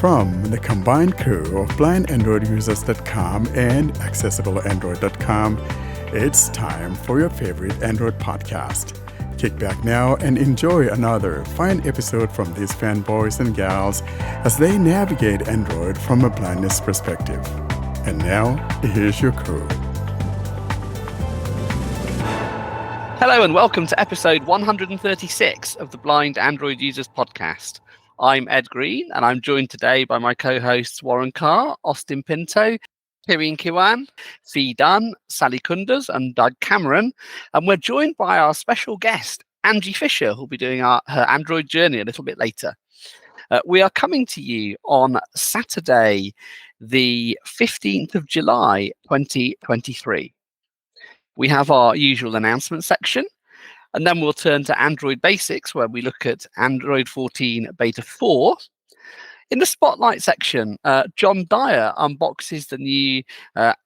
From the combined crew of blindandroidusers.com and accessibleandroid.com, it's time for your favorite Android podcast. Kick back now and enjoy another fine episode from these fanboys and gals as they navigate Android from a blindness perspective. And now, here's your crew. Hello and welcome to episode 136 of the Blind Android Users Podcast. I'm Ed Green and I'm joined today by my co-hosts Warren Carr, Austin Pinto, Karene Kiwan, Fee Dunn, Sally Kunders and Doug Cameron. And we're joined by our special guest, Angie Fisher, who'll be doing her Android journey a little bit later. We are coming to you on Saturday, the 15th of July, 2023. We have our usual announcement section, and then we'll turn to Android Basics, where we look at Android 14 Beta 4. In the Spotlight section, John Dyer unboxes the new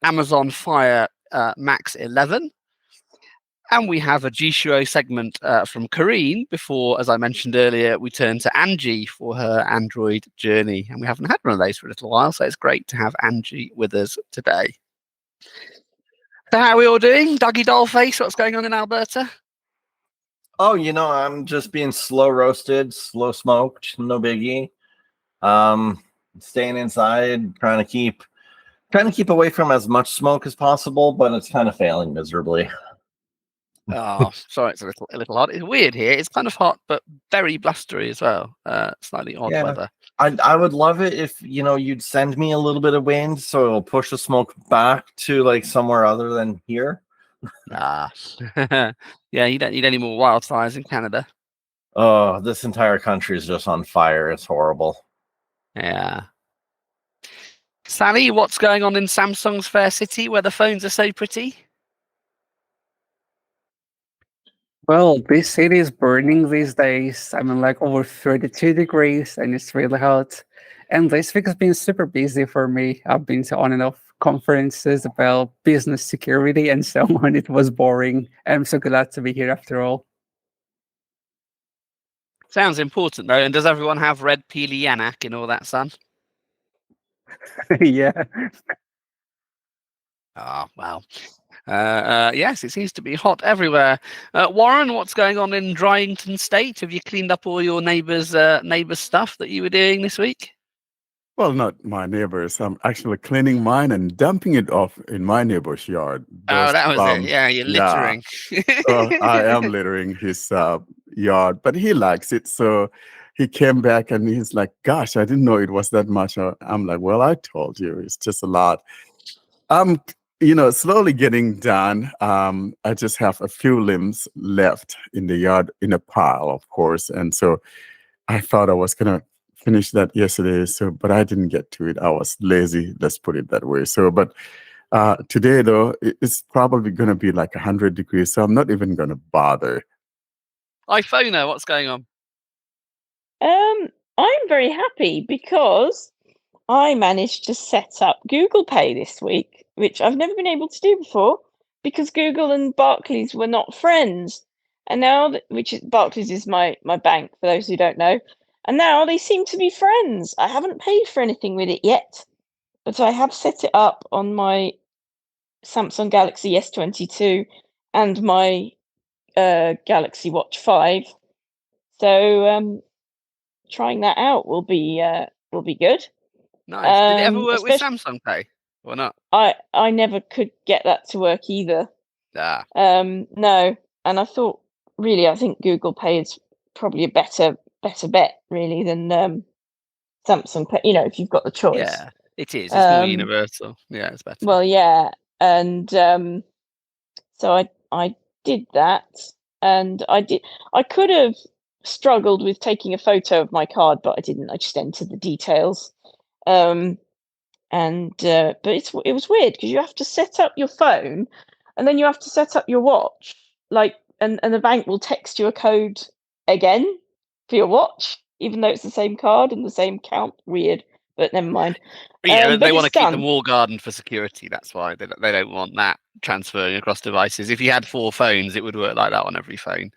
Amazon Fire Max 11. And we have a Jieshuo segment from Karene before, as I mentioned earlier, we turn to Angie for her Android journey. And we haven't had one of those for a little while, so it's great to have Angie with us today. So how are we all doing? Dougie Dollface, what's going on in Alberta? Oh, I'm just being slow roasted, slow smoked, no biggie. Staying inside, trying to keep away from as much smoke as possible, but it's kind of failing miserably. Oh, sorry, it's a little hot. It's weird here. It's kind of hot, but very blustery as well. Slightly odd weather. I would love it if you'd send me a little bit of wind so it'll push the smoke back to like somewhere other than here. Yeah, you don't need any more wildfires in Canada. Oh, this entire country is just on fire. It's horrible. Yeah. Sally, what's going on in Samsung's Fair City where the phones are so pretty? Well, this city is burning these days. I mean, like over 32 degrees, and it's really hot. And this week has been super busy for me. I've been to on and off conferences about business security and so on. It was boring. I'm so glad to be here after all. Sounds important, though. And does everyone have red peely Yanak in all that sun? Yeah. Oh, well. Yes, it seems to be hot everywhere. Warren, what's going on in Dryington State? Have you cleaned up all your neighbours' stuff that you were doing this week? Well, not my neighbors. I'm actually cleaning mine and dumping it off in my neighbor's yard. Oh, that was it. Yeah, you're littering. So I am littering his yard, but he likes it. So he came back and he's like, gosh, I didn't know it was that much. I'm like, well, I told you, it's just a lot. I'm slowly getting done. I just have a few limbs left in the yard in a pile, of course. And so I thought I was going to finish that yesterday. But I didn't get to it. I was lazy. Let's put it that way. But today, though, it's probably going to be like 100 degrees. So I'm not even going to bother. iPhone, what's going on? I'm very happy because I managed to set up Google Pay this week, which I've never been able to do before because Google and Barclays were not friends. And now, Barclays is my bank, for those who don't know. And now they seem to be friends. I haven't paid for anything with it yet, but I have set it up on my Samsung Galaxy S22 and my Galaxy Watch 5. So trying that out will be good. Nice. Did it ever work with Samsung Pay or not? I never could get that to work either. No. And I thought, really, I think Google Pay is probably a better bet, really, than Samsung Pay. If you've got the choice. Yeah, it is. It's more universal. Yeah, it's better. Well, yeah, and so I did that, and I could have struggled with taking a photo of my card, but I didn't. I just entered the details. But it was weird because you have to set up your phone and then you have to set up your watch, and the bank will text you a code again for your watch, even though it's the same card and the same count. Weird. but never mind. Yeah, But they want to it's keep them done. wall garden for security. That's why they don't want that transferring across devices. If you had 4 phones, it would work like that on every phone.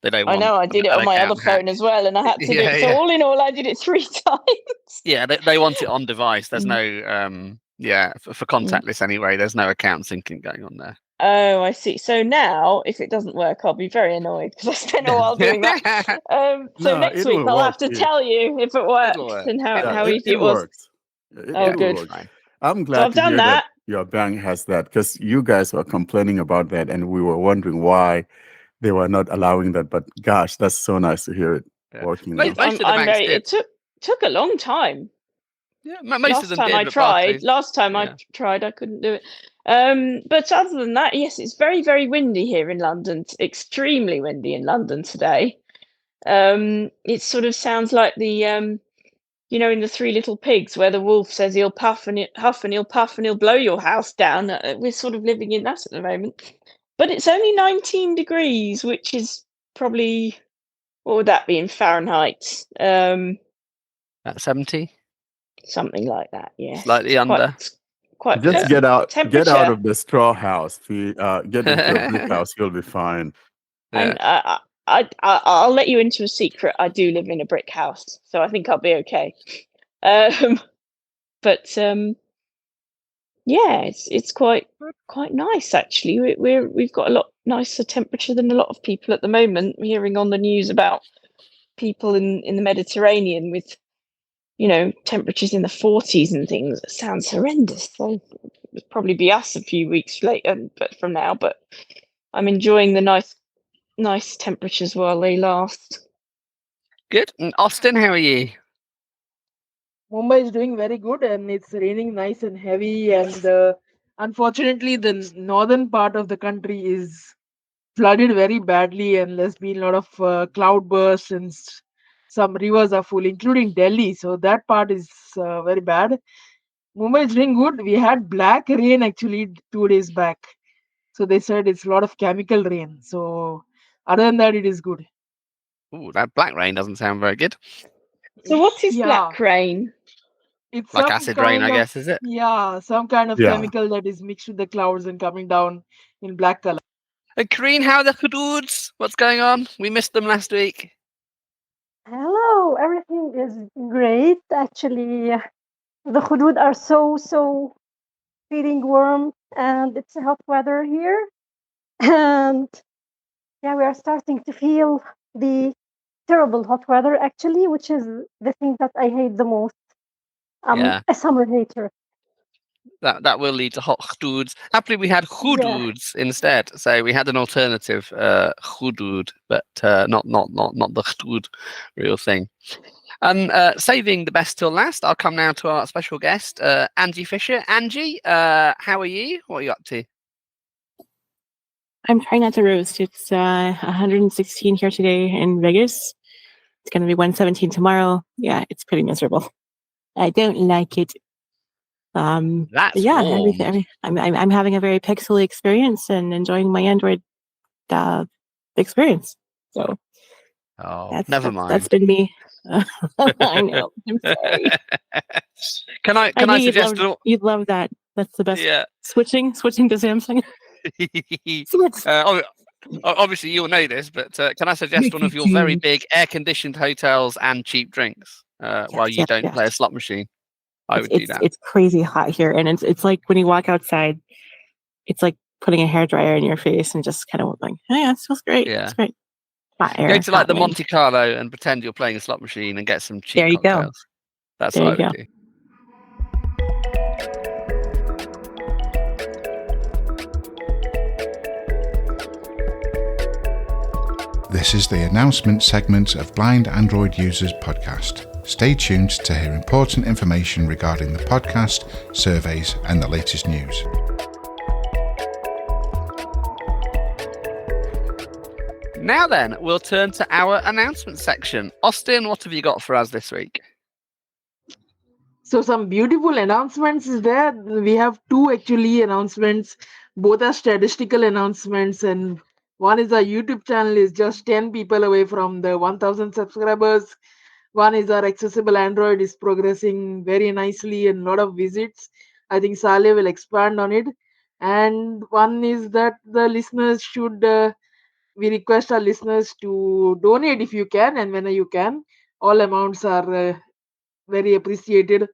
They don't I want know, I did it an on my other account phone hacked. as well, and I had to do Yeah, it. So yeah. all in all, I did it 3 times. Yeah, they want it on device. There's Mm. no for contactless anyway. There's no account syncing going on there. Oh, I see. So now, if it doesn't work, I'll be very annoyed because I spent a while doing that. So No, next it week will I'll work. have to tell you if it works work. and It'll how work. easy It it was. works. Oh, It good. will work. I'm So glad I've to done hear that that. your bank has that, because you guys were complaining about that and we were wondering why they were not allowing that. But gosh, that's so nice to hear it Yeah. working now. Most of the banks did. It took a long time. Yeah, most of Last them time did. I But tried, Barclays, I couldn't do it. But other than that, yes, it's very, very windy here in London. It's extremely windy in London today. It sort of sounds like the in the 3 Little Pigs, where the wolf says he'll huff and he'll puff and he'll blow your house down. We're sort of living in that at the moment. But it's only 19 degrees, which is probably, what would that be in Fahrenheit? at 70, Something like that. Yes, slightly under. Quite Just pleasant get out temperature. of the straw house. Get into a brick house, you'll be fine. And I'll let you into a secret. I do live in a brick house, so I think I'll be okay. But yeah, it's quite nice actually. We've got a lot nicer temperature than a lot of people at the moment. We're hearing on the news about people in the Mediterranean with temperatures in the 40s and things. It sounds horrendous. So it'll probably be us a few weeks later, but from now. But I'm enjoying the nice temperatures while they last. Good. And Austin, how are you? Mumbai is doing very good, and it's raining nice and heavy. And unfortunately, the northern part of the country is flooded very badly, and there's been a lot of cloud bursts, and some rivers are full, including Delhi. So that part is very bad. Mumbai is doing good. We had black rain actually 2 days back. So they said it's a lot of chemical rain. So other than that, it is good. Ooh, that black rain doesn't sound very good. So what is Yeah. black rain? It's Like some acid rain, I kind of, guess, is it? yeah, some kind of Yeah. chemical that is mixed with the clouds and coming down in black color. And Karene, how are the hudoods? What's going on? We missed them last week. Hello, everything is great. Actually, the hudud are so feeling warm, and it's hot weather here. And yeah, we are starting to feel the terrible hot weather actually, which is the thing that I hate the most. I'm Yeah. a summer hater. That will lead to hot hudoods. Happily, we had hudoods instead. So we had an alternative hudood, but not the hudood real thing. And saving the best till last, I'll come now to our special guest, Angie Fisher. Angie, how are you? What are you up to? I'm trying not to roast. It's 116 here today in Vegas. It's going to be 117 tomorrow. Yeah, it's pretty miserable. I don't like it. That's yeah, warm. I'm having a very pixely experience and enjoying my Android experience. So never mind. That's been me. I know. I'm sorry. Can I suggest you'd love that. That's the best. Yeah. Switching to Samsung. Obviously, you'll know this, but can I suggest one of your very big air-conditioned hotels and cheap drinks while you don't play a slot machine? I would do that. It's crazy hot here, and it's like when you walk outside, it's like putting a hairdryer in your face and just kind of like, oh, yeah, it smells great. Yeah. It's great. Hot air. Go to like the wind. Monte Carlo and pretend you're playing a slot machine and get some cheap There you cocktails. go. That's There what you I would go. do. This is the announcement segment of Blind Android Users podcast. Stay tuned to hear important information regarding the podcast, surveys, and the latest news. Now then, we'll turn to our announcement section. Austin, what have you got for us this week? So some beautiful announcements is there. We have 2 actually announcements. Both are statistical announcements, and one is our YouTube channel is just 10 people away from the 1,000 subscribers. One is our accessible Android is progressing very nicely and a lot of visits. I think Saleh will expand on it. And one is that the listeners should, we request our listeners to donate if you can and whenever you can. All amounts are very appreciated,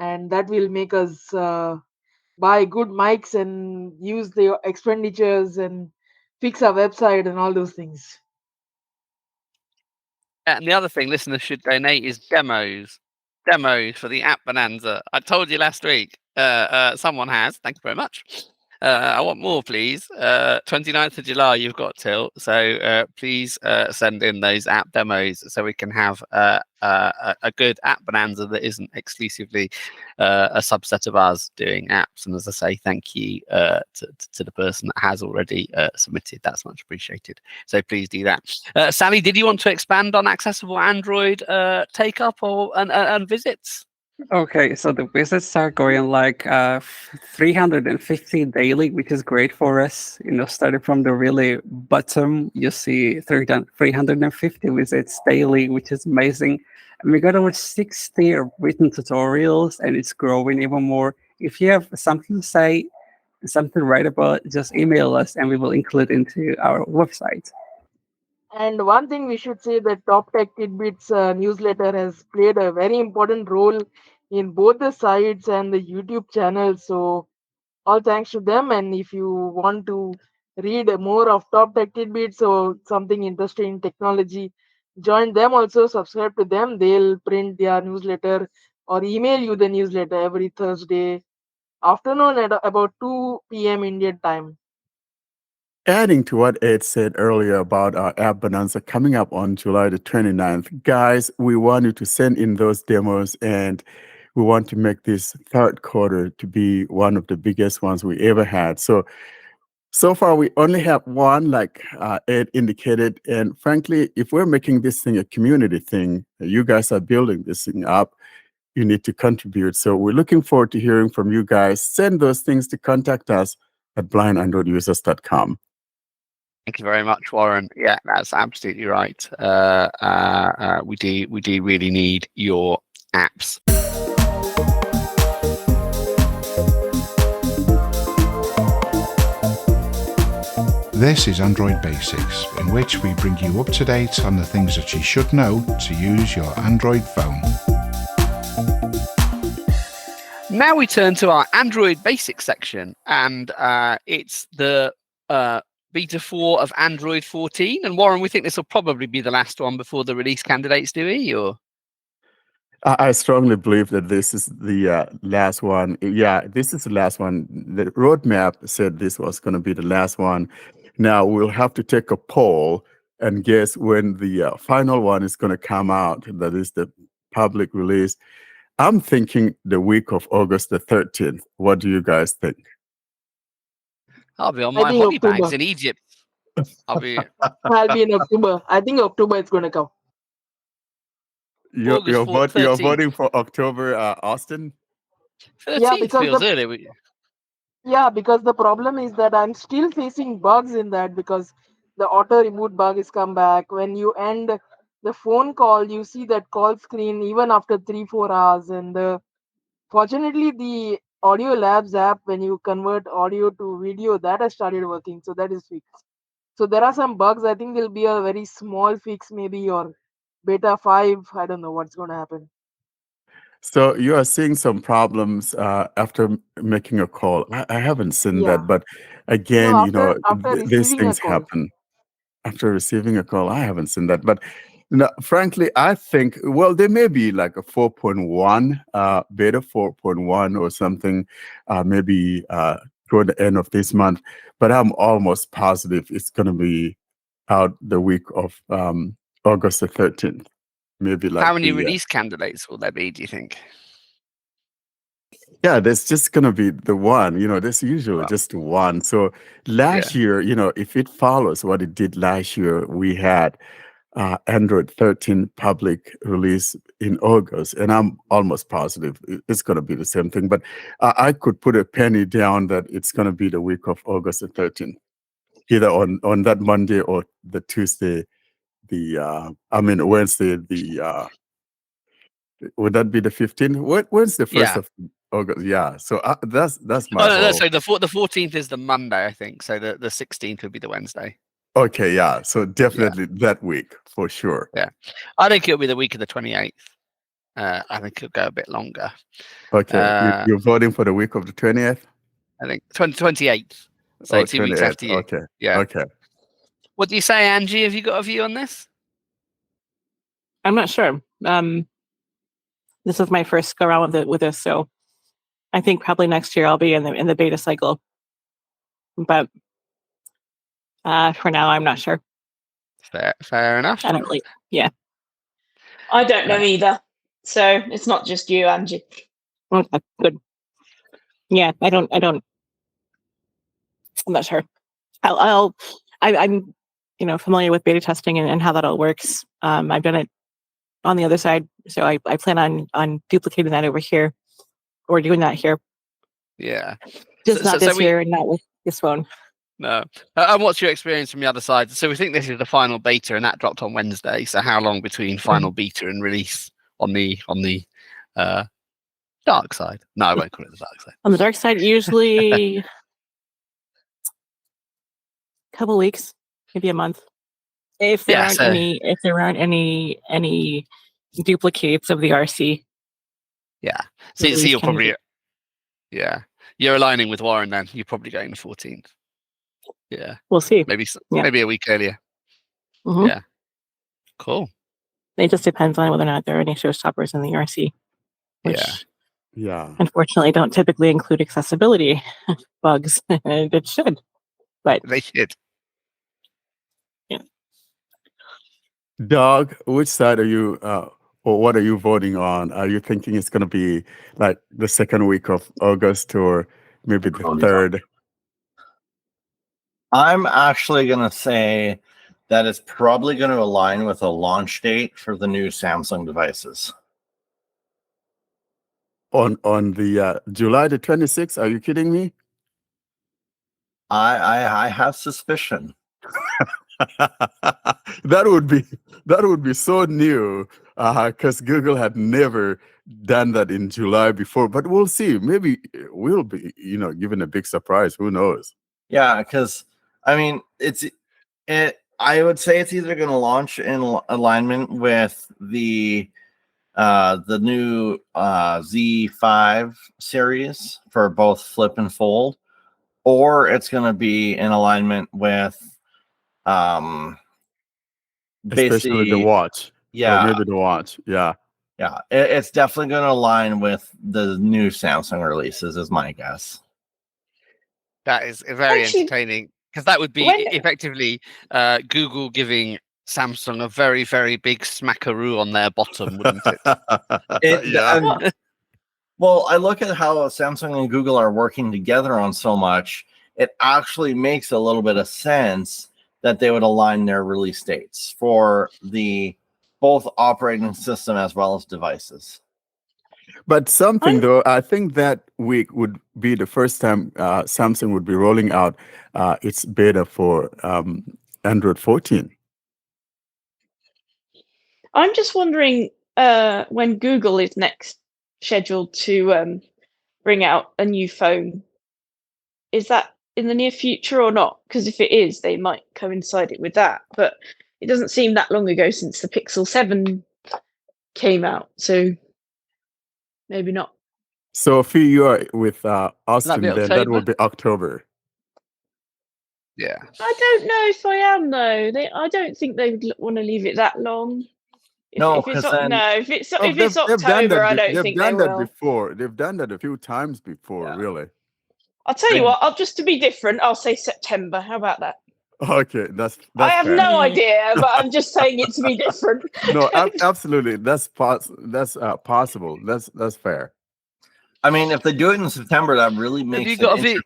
and that will make us buy good mics and use the expenditures and fix our website and all those things. And the other thing listeners should donate is demos. Demos for the app bonanza. I told you last week. Someone has. Thank you very much. I want more, please. 29th of July, you've got till. So please send in those app demos so we can have a good app bonanza that isn't exclusively a subset of us doing apps. And as I say, thank you to the person that has already submitted. That's much appreciated. So please do that. Sally, did you want to expand on accessible Android take up and visits? Okay, so the visits are going like 350 daily, which is great for us. Starting from the really bottom, you see 350 visits daily, which is amazing. And we got over 60 written tutorials, and it's growing even more. If you have something to say, something to write about, just email us, and we will include into our website. And one thing we should say that Top Tech Tidbits newsletter has played a very important role in both the sites and the YouTube channel. So all thanks to them. And if you want to read more of Top Tech Tidbits or something interesting in technology, join them also, subscribe to them. They'll print their newsletter or email you the newsletter every Thursday afternoon at about 2 p.m. Indian time. Adding to what Ed said earlier about our app bonanza coming up on July the 29th, guys, we want you to send in those demos, and we want to make this third quarter to be one of the biggest ones we ever had. So far we only have one, like Ed indicated, and frankly, if we're making this thing a community thing, you guys are building this thing up, you need to contribute. So we're looking forward to hearing from you guys. Send those things to contact us at blindandroidusers.com. Thank you very much, Warren. Yeah, that's absolutely right. We do really need your apps. This is Android Basics, in which we bring you up to date on the things that you should know to use your Android phone. Now we turn to our Android Basics section, and it's the Beta 4 of Android 14. And Warren, we think this will probably be the last one before the release candidates, do we? Or I strongly believe that this is the last one. Yeah, this is the last one. The roadmap said this was going to be the last one. Now we'll have to take a poll and guess when the final one is going to come out. That is the public release. I'm thinking the week of August the 13th. What do you guys think? I'll be on my hobby bags in Egypt. I'll be in October. I think October it's going to come. You're voting for October, Austin? 13th feels early. Yeah, because the problem is that I'm still facing bugs in that because the auto reboot bug has come back. When you end the phone call, you see that call screen even after 3-4 hours. And fortunately, the Audio Labs app, when you convert audio to video, that has started working. So that is fixed. So there are some bugs. I think there'll be a very small fix maybe, or beta 5. I don't know what's going to happen. So you are seeing some problems after making a call. I haven't seen that, but again, these things happen. After receiving a call, I haven't seen that. But frankly, I think, well, there may be like a 4.1, beta 4.1 or something, maybe toward the end of this month. But I'm almost positive it's going to be out the week of August the 13th. Maybe like how many release candidates will there be, do you think? Yeah, there's just going to be the one, there's usually just one. So last year, if it follows what it did last year, we had Android 13 public release in August, and I'm almost positive it's going to be the same thing. But I could put a penny down that it's going to be the week of August the 13th, either on that Monday or the Tuesday, Wednesday, the Would that be the 15th? When's the 1st Yeah. of August? Yeah. So that's my Oh no, whole. so the 14th is the Monday, I think. So the 16th would be the Wednesday. Okay, yeah. So definitely that week for sure. Yeah, I think it'll be the week of the 28th. I think it'll go a bit longer. Okay, you're voting for the week of the 20th? I think 28th. So 2 weeks 28th. after you. Okay. Yeah. Okay. What do you say, Angie? Have you got a view on this? I'm not sure. This is my first go around with this, so I think probably next year I'll be in the beta cycle. But for now, I'm not sure. Fair enough. I don't really. Yeah. I don't know either. So it's not just you, Angie. Okay, good. Yeah, I'm not sure. I'm familiar with beta testing and how that all works. I've done it on the other side, so I plan on duplicating that over here, or doing that here. Yeah. Just not this year and not with this phone. No. And what's your experience from the other side? So we think this is the final beta, and that dropped on Wednesday. So how long between final beta and release on the dark side? No, I won't call it the dark side. On the dark side, usually a couple weeks, maybe a month. If there aren't any duplicates of the RC. Yeah. So you're probably you're aligning with Warren then. You're probably going the 14th. Yeah. We'll see. Maybe a week earlier. Mm-hmm. Yeah. Cool. It just depends on whether or not there are any showstoppers in the RC. Which unfortunately don't typically include accessibility bugs. It should. But they should. Yeah. Doug, which side are you or what are you voting on? Are you thinking it's gonna be like the second week of August or maybe the third? I'm actually going to say that it's probably going to align with a launch date for the new Samsung devices. On the July the 26th? Are you kidding me? I have suspicion. that would be so new because Google had never done that in July before. But we'll see. Maybe we'll be given a big surprise. Who knows? Yeah, because I mean I would say it's either going to launch in alignment with the new Z5 series for both flip and fold, or it's going to be in alignment with especially the watch. Yeah, or maybe the watch. Yeah, it's definitely going to align with the new Samsung releases, is my guess. That is very entertaining, because that would be effectively Google giving Samsung a very, very big smackaroo on their bottom, wouldn't it? Well, I look at how Samsung and Google are working together on so much. It actually makes a little bit of sense that they would align their release dates for the both operating system as well as devices. But though, I think that week would be the first time Samsung would be rolling out its beta for Android 14. I'm just wondering when Google is next scheduled to bring out a new phone. Is that in the near future or not? Because if it is, they might coincide it with that. But it doesn't seem that long ago since the Pixel 7 came out. So maybe not. So if you are with Austin, then that will be October. Yeah. I don't know if I am though. I don't think they would want to leave it that long. If it's October, I don't think they will. They've done that before. They've done that a few times before, really. I'll tell you what. Just to be different, I'll say September. How about that? Okay, that's I have fair. no idea, but I'm just saying it to be different. No, absolutely. That's possible. That's fair. I mean, if they do it in September, that really makes it interesting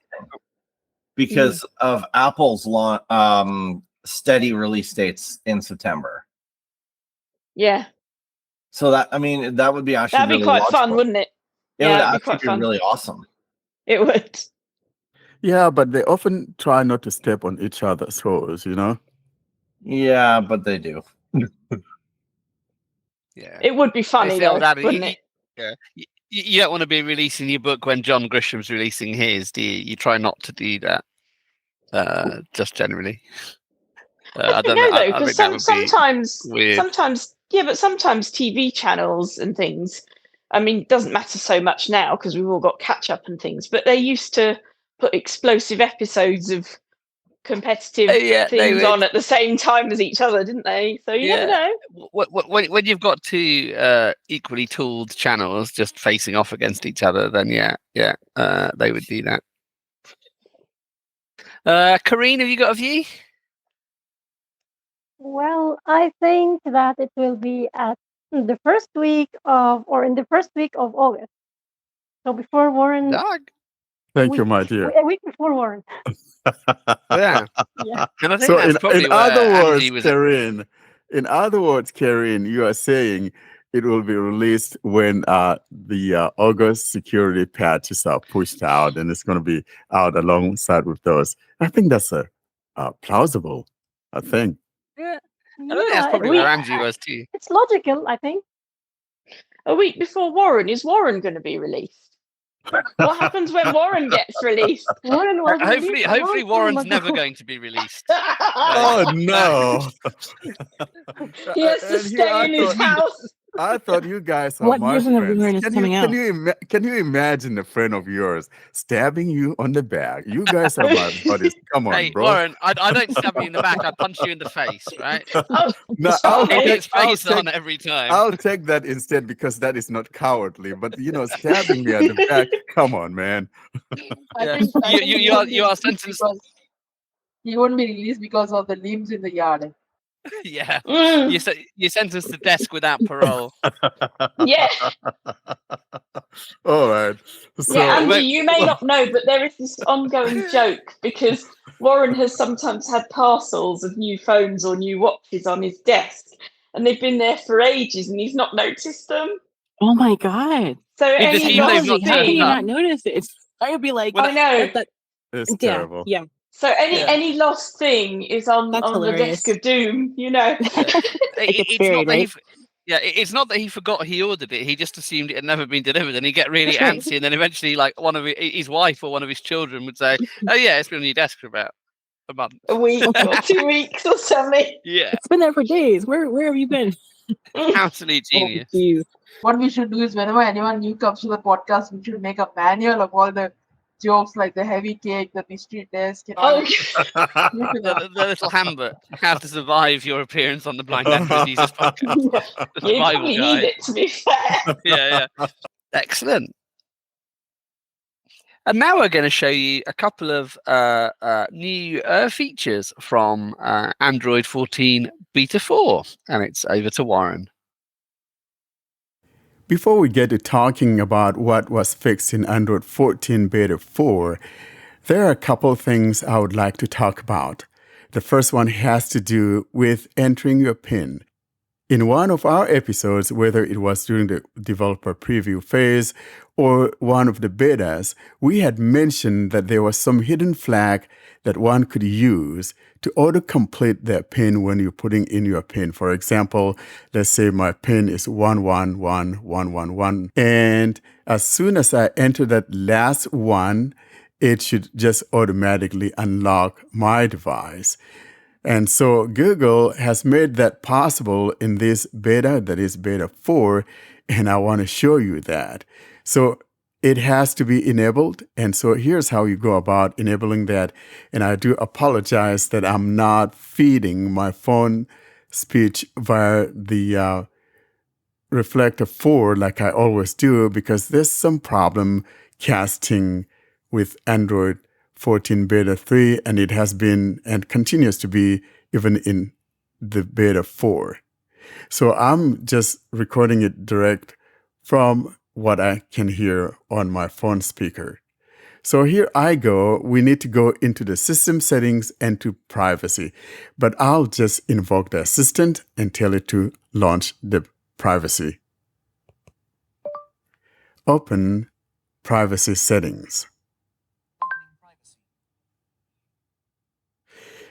because of Apple's steady release dates in September. Yeah. So that would be actually that'd be quite fun, wouldn't it? It would actually be really awesome. It would. Yeah, but they often try not to step on each other's toes, Yeah, but they do. Yeah. It would be funny It's the old though, adage, wouldn't it? Yeah. You don't want to be releasing your book when John Grisham's releasing his, do you? You try not to do that. Just generally. I I don't don't know. know though, I because think that would be weird. sometimes TV channels and things. I mean, it doesn't matter so much now because we've all got catch up and things. But they used to put explosive episodes of competitive Yeah, they things would. on at the same time as each other, didn't they? So you never know. When you've got two equally tooled channels just facing off against each other, then they would do that. Karene, have you got a view? Well, I think that it will be in the first week of August. So before Warren, Dog. Thank you, my dear. a week before Warren. Yeah. Yeah. And I think So that's probably in where other words, Angie was. Karene, you are saying it will be released when the August security patches are pushed out, and it's going to be out alongside with those. I think that's a plausible, I think. Yeah. I think that's Yeah, probably where Angie was too. it's logical, I think. A week before Warren, is Warren going to be released? What happens when Warren gets released? Warren was Hopefully, released a hopefully long Warren's time never ago. going to be released. Oh no! He has to And stay in his house. I thought you guys are What my version of friends. Warren is coming out? Can you imagine a friend of yours stabbing you on the back? You guys are my buddies. Come on, Hey, bro. Warren, I don't stab you in the back. I punch you in the face, right? No, It's face on every time. I'll take that instead because that is not cowardly. But stabbing me at the back. Come on, man. Yeah. I think You are sentenced. He won't be released because of the limbs in the yard. Yeah. Mm, You're sentenced to desk without parole. yeah. All right. So Yeah, Angie, you may not know, but there is this ongoing joke because Warren has sometimes had parcels of new phones or new watches on his desk, and they've been there for ages, and he's not noticed them. Oh my god! So It's any even they've lost not How can you turned thing, up. not notice it? I would be like, I know. it's Yeah, terrible. yeah. So Yeah. any lost thing is on That's the hilarious. desk of doom, you know. It's not that it's not that he forgot he ordered it. He just assumed it had never been delivered, and he'd get really antsy. And then eventually, like one of his wife or one of his children would say, "Oh yeah, it's been on your desk for about a month, A week or 2 weeks or something. Yeah, It's been there for days. Where have you been? absolute genius." Jeez. What we should do is whenever anyone new comes to the podcast, we should make a manual of all the jokes like the heavy cake, the mystery desk, and all. Oh, The little handbook: how to survive your appearance on the Blind Android Jesus podcast. The you survival probably guide. need it, to be fair. Yeah. Excellent. And now we're going to show you a couple of new features from Android 14 Beta 4. And it's over to Warren. Before we get to talking about what was fixed in Android 14 Beta 4, there are a couple things I would like to talk about. The first one has to do with entering your PIN. In one of our episodes, whether it was during the developer preview phase or one of the betas, we had mentioned that there was some hidden flag that one could use to auto-complete their PIN when you're putting in your PIN. For example, let's say my PIN is 111111, and as soon as I enter that last one, it should just automatically unlock my device. And so Google has made that possible in this beta, that is beta 4, and I want to show you that. So it has to be enabled, and so here's how you go about enabling that. And I do apologize that I'm not feeding my phone speech via the Reflector 4 like I always do, because there's some problem casting with Android 14 Beta 3, and it has been and continues to be even in the Beta 4. So I'm just recording it direct from what I can hear on my phone speaker. So here I go. We need to go into the system settings and to privacy. But I'll just invoke the assistant and tell it to launch the privacy. Open privacy settings.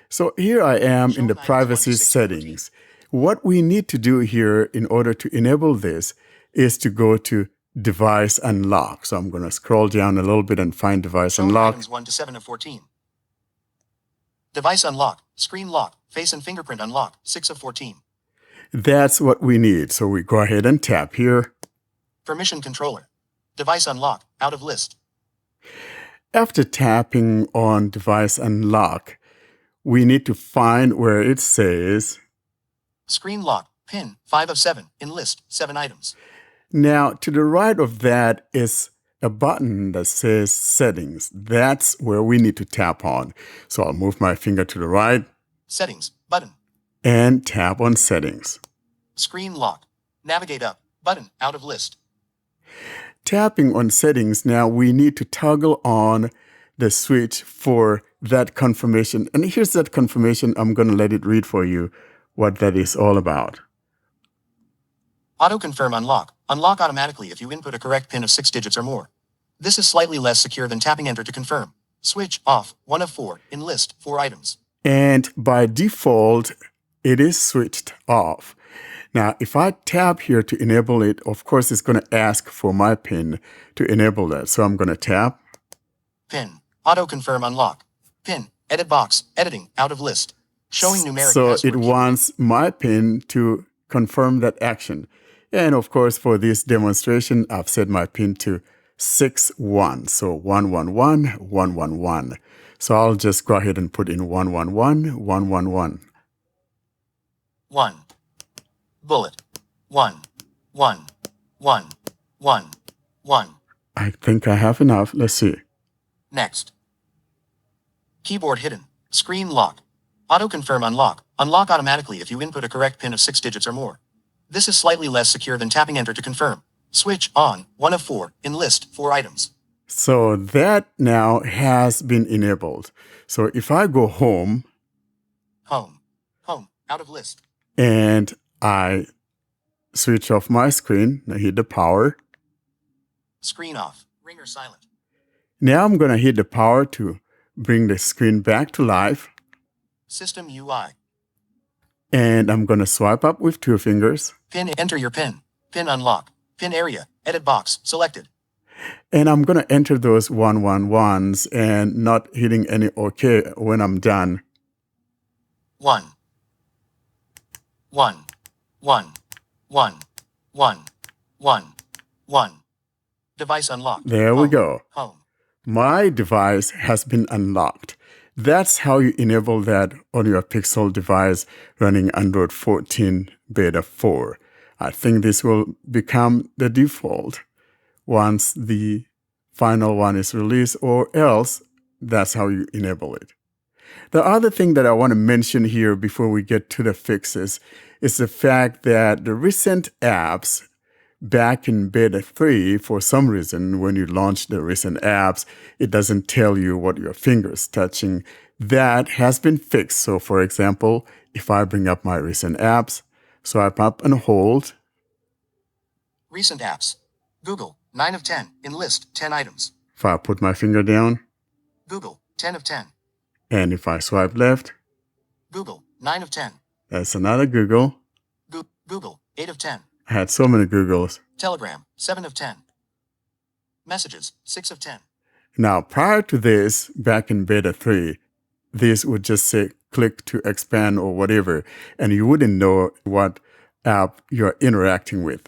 So here I am in the privacy settings. What we need to do here in order to enable this is to go to device unlock. So I'm going to scroll down a little bit and find device Showing unlock. items 1 to 7 of 14. Device unlock, screen lock, face and fingerprint unlock, 6 of 14. That's what we need. So we go ahead and tap here. Permission controller. Device unlock, out of list. After tapping on device unlock, we need to find where it says Screen lock, pin, 5 of 7, in list, 7 items. Now, to the right of that is a button that says settings. That's where we need to tap on. So I'll move my finger to the right Settings, button. and tap on settings. Screen lock. Navigate up, button, out of list. Tapping on settings, now we need to toggle on the switch for that confirmation. And here's that confirmation. I'm going to let it read for you what that is all about. Auto confirm unlock. Unlock automatically if you input a correct PIN of 6 digits or more. This is slightly less secure than tapping enter to confirm. Switch off, 1 of 4, in list, 4 items. And by default, it is switched off. Now, if I tap here to enable it, of course, it's going to ask for my PIN to enable that. So I'm going to tap. PIN. Auto confirm unlock. PIN. Edit box. Editing. Out of list. Showing numeric So password. it wants my PIN to confirm that action. And of course, for this demonstration, I've set my PIN to 61. So 111, 111. So I'll just go ahead and put in 111, 111. 1. Bullet. 1. 1. 1. 1. 1. I think I have enough. Let's see. Next. Keyboard hidden. Screen lock. Auto confirm unlock. Unlock automatically if you input a correct PIN of 6 digits or more. This is slightly less secure than tapping enter to confirm. Switch on, 1 of 4, in list, 4 items. So that now has been enabled. So if I go home Home. Home. Out of list. and I switch off my screen, I hit the power. Screen off. Ringer silent. Now I'm going to hit the power to bring the screen back to life. System UI. And I'm going to swipe up with 2 fingers. PIN. Enter your PIN. PIN unlock. PIN area. Edit box. Selected. And I'm going to enter those 111s and not hitting any OK when I'm done. 1. 1. 1. 1. 1. 1. 1. Device unlocked. There we Home. go. Home. My device has been unlocked. That's how you enable that on your Pixel device running Android 14 Beta 4. I think this will become the default once the final one is released, or else that's how you enable it. The other thing that I want to mention here before we get to the fixes is the fact that the recent apps back in Beta 3, for some reason, when you launch the recent apps, it doesn't tell you what your finger's touching. That has been fixed. So, for example, if I bring up my recent apps, swipe up and hold. Recent apps. Google. 9 of 10. In list. 10 items. If I put my finger down, Google. 10 of 10. and if I swipe left, Google. 9 of 10. that's another Google. Google. 8 of 10. I had so many Googles. Telegram. 7 of 10. Messages. 6 of 10. Now, prior to this, back in Beta 3, this would just say click to expand or whatever, and you wouldn't know what app you're interacting with.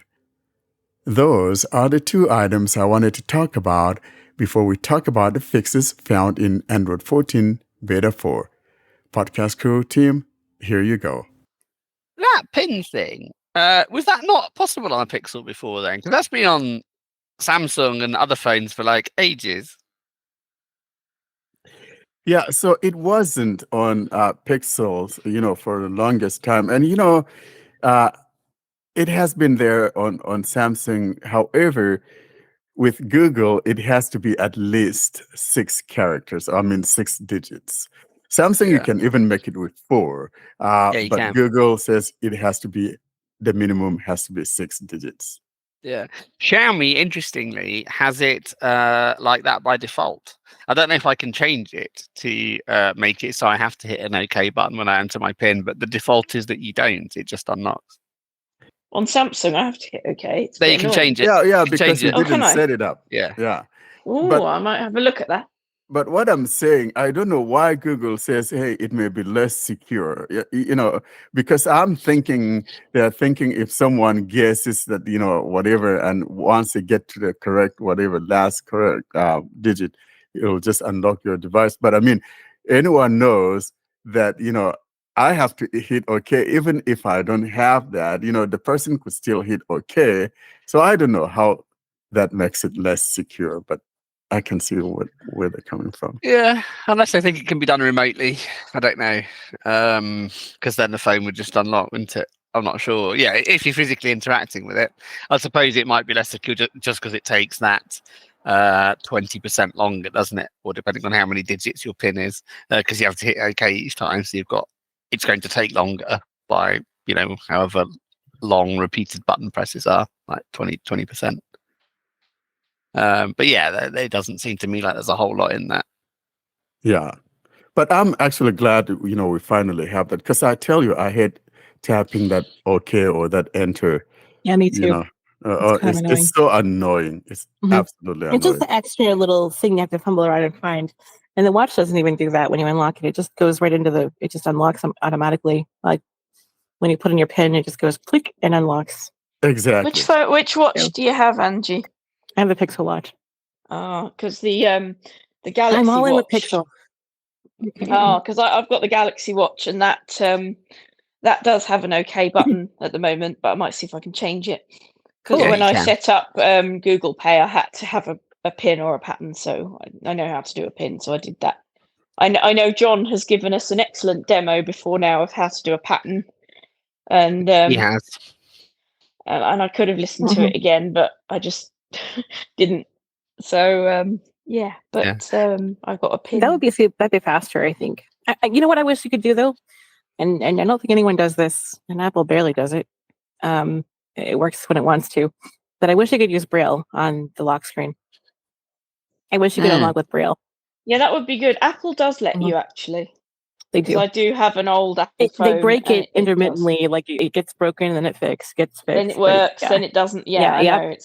Those are the 2 items I wanted to talk about before we talk about the fixes found in Android 14 Beta 4. Podcast crew team, here you go. That pin thing, was that not possible on a Pixel before then? Because that's been on Samsung and other phones for like ages. Yeah, so it wasn't on Pixels, for the longest time. And, it has been there on Samsung. However, with Google, it has to be at least 6 characters. 6 digits. Samsung, you can even make it with 4. You but can. Google says it has to be, the minimum has to be 6 digits. Yeah. Xiaomi, interestingly, has it like that by default. I don't know if I can change it to make it so I have to hit an OK button when I enter my PIN, but the default is that you don't. It just unlocks. On Samsung, I have to hit OK. It's a There bit you can annoying. change it. Yeah, You can because change you it. Oh, can didn't I? set it up. Yeah. Yeah. Oh, But I might have a look at that. But what I'm saying, I don't know why Google says, hey, it may be less secure, because they're thinking if someone guesses that, whatever, and once they get to the correct, whatever, last correct digit, it'll just unlock your device. But I mean, anyone knows that, I have to hit OK, even if I don't have that, the person could still hit OK. So I don't know how that makes it less secure, but I can see where they're coming from. Yeah, unless I think it can be done remotely. I don't know. Because then the phone would just unlock, wouldn't it? I'm not sure. Yeah, if you're physically interacting with it, I suppose it might be less secure just because it takes that 20% longer, doesn't it? Or depending on how many digits your PIN is, because you have to hit OK each time. So it's going to take longer by, however long repeated button presses are, like 20%. But yeah, it doesn't seem to me like there's a whole lot in that. Yeah, but I'm actually glad that, we finally have that, because I tell you, I hate tapping that OK or that enter. Yeah, me too. It's kind of annoying. It's so annoying. It's absolutely annoying. It's just the extra little thing you have to fumble around and find. And the watch doesn't even do that when you unlock it. It just goes right into it just unlocks them automatically. Like when you put in your PIN, it just goes click and unlocks. Exactly. Which watch do you have, Angie? I have a Pixel watch. Oh, because the Galaxy I'm all in with Watch. Pixel. Oh, because I've got the Galaxy Watch, and that does have an OK button at the moment, but I might see if I can change it. Because when I set up Google Pay, I had to have a PIN or a pattern, so I know how to do a PIN, so I did that. I know John has given us an excellent demo before now of how to do a pattern, and he has. And I could have listened to it again, but I just didn't. So yeah, but I've got a PIN. That'd be faster, I think. You know what I wish you could do though, and I don't think anyone does this, and Apple barely does it. It works when it wants to, but I wish I could use Braille on the lock screen. I wish you could unlock with Braille. Yeah, that would be good. Apple does let you actually. They do. I do have an old Apple phone. They break it intermittently, like it gets broken and then it gets fixed. Then it works, then it doesn't. Yeah, I know.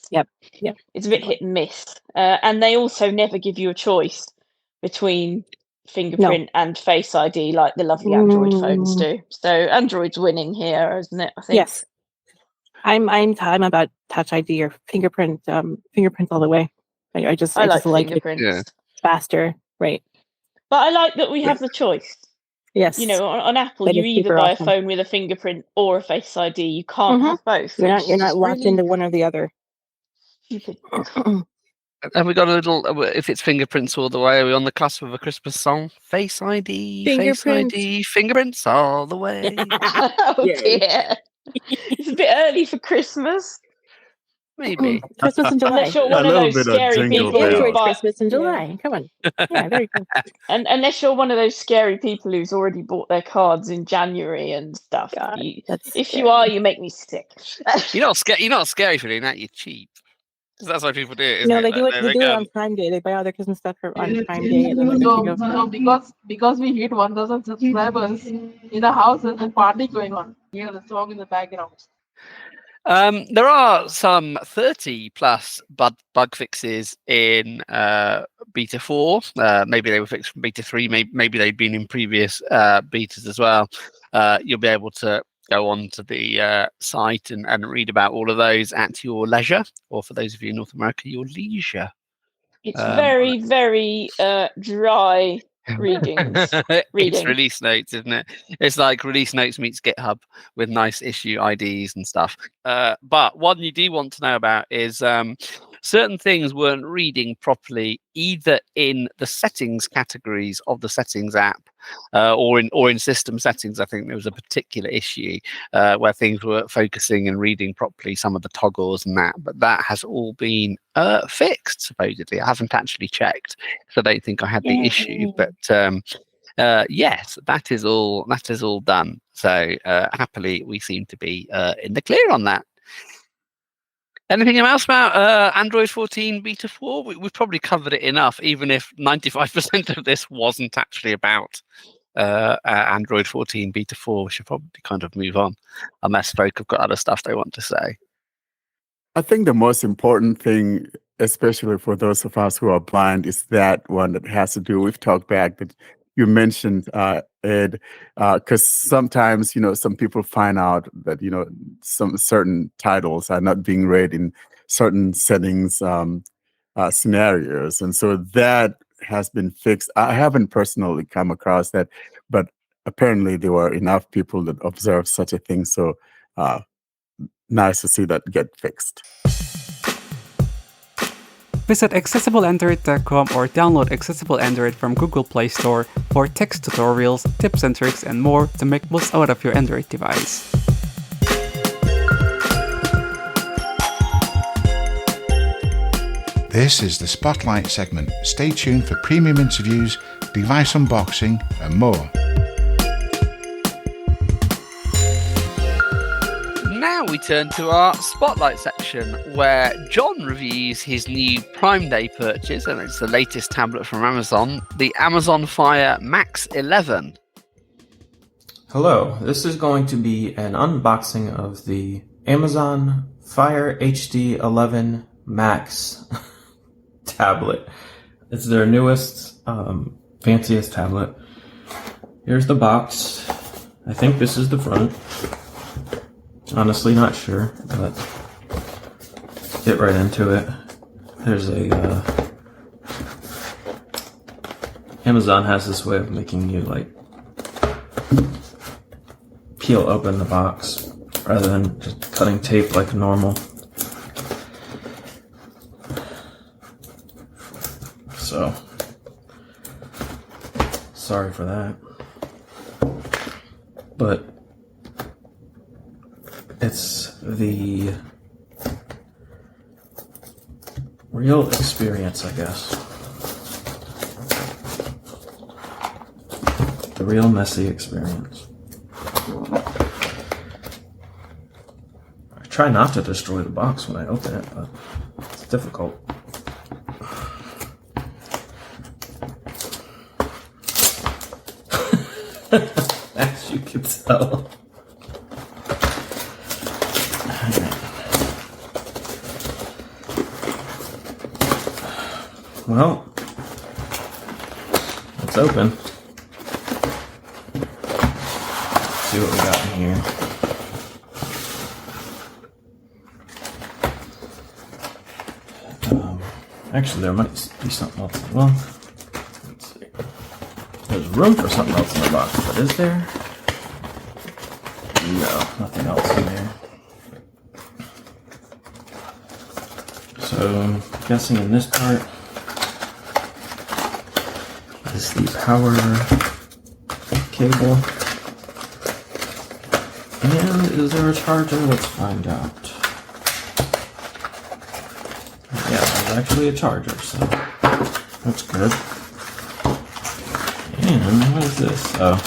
It's a bit hit and miss. And they also never give you a choice between fingerprint and Face ID like the lovely Android phones do. So Android's winning here, isn't it? I think. Yes. I'm about Touch ID or fingerprint all the way. I just like fingerprints. It faster, right? But I like that we have the choice. Yes. On Apple, you either buy a phone with a fingerprint or a Face ID. You can't have both. You're not locked into one or the other. Stupid. Have we got a little? If it's fingerprints all the way, are we on the cusp of a Christmas song? Face ID, Face ID, fingerprints all the way. Oh dear! It's a bit early for Christmas. Maybe Christmas in July. Unless you're one of those scary people who buy Christmas in July. Come on. Yeah, there you go. And unless you're one of those scary people who's already bought their cards in January and stuff. If you are, you make me sick. You're not scary for doing that. You're cheap. That's why people do it. No, they do it. They do it on Prime Day. They buy all their Christmas stuff on Prime Day. And then because we hit 1,000 subscribers in a house and a party going on. Hear the song in the background. There are some 30 plus bug fixes in beta 4. Maybe they were fixed from beta 3. Maybe they'd been in previous betas as well. You'll be able to go on to the site and read about all of those at your leisure, or for those of you in North America, your leisure. It's very, very dry readings. It's release notes, isn't it? It's like release notes meets GitHub with nice issue IDs and stuff. But one you do want to know about is certain things weren't reading properly either in the settings categories of the settings app or in system settings. I think there was a particular issue where things were focusing and reading properly, some of the toggles and that, but that has all been fixed supposedly. I haven't actually checked, so I don't think I had the issue, but yes, that is all done. So happily we seem to be in the clear on that. Anything else about Android 14 Beta 4? We've probably covered it enough, even if 95% of this wasn't actually about Android 14 Beta 4. We should probably kind of move on, unless folk have got other stuff they want to say. I think the most important thing, especially for those of us who are blind, is that one that has to do with talkback that you mentioned, Ed, because sometimes, some people find out that, some certain titles are not being read in certain settings, scenarios. And so that has been fixed. I haven't personally come across that, but apparently there were enough people that observed such a thing. So nice to see that get fixed. Visit accessibleandroid.com or download Accessible Android from Google Play Store for text tutorials, tips and tricks, and more to make most out of your Android device. This is the Spotlight segment. Stay tuned for premium interviews, device unboxing, and more. Now we turn to our Spotlight section, where John reviews his new Prime Day purchase, and it's the latest tablet from Amazon, the Amazon Fire Max 11. Hello, this is going to be an unboxing of the Amazon Fire HD11Max tablet. It's their newest, fanciest tablet. Here's the box. I think this is the front. Honestly, not sure, but get right into it. There's Amazon has this way of making you peel open the box rather than just cutting tape like normal. So, sorry for that. But it's the real experience, I guess. The real messy experience. I try not to destroy the box when I open it, but it's difficult. As you can tell. Well, it's open. Let's see what we got in here. Actually, there might be something else. Well, let's see. There's room for something else in the box, but is there? No, nothing else in there. So, I'm guessing in this part is the power cable. And is there a charger? Let's find out. Yeah, there's actually a charger, so that's good. And what is this? Oh.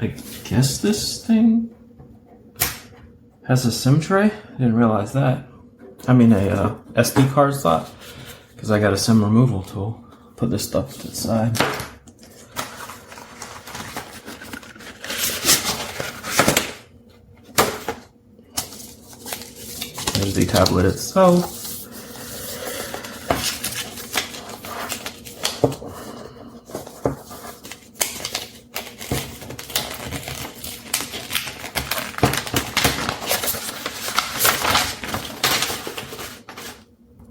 I guess this thing has a SIM tray? Didn't realize that. I mean a SD card slot. Because I got a SIM removal tool. Put this stuff to the side. There's the tablet itself.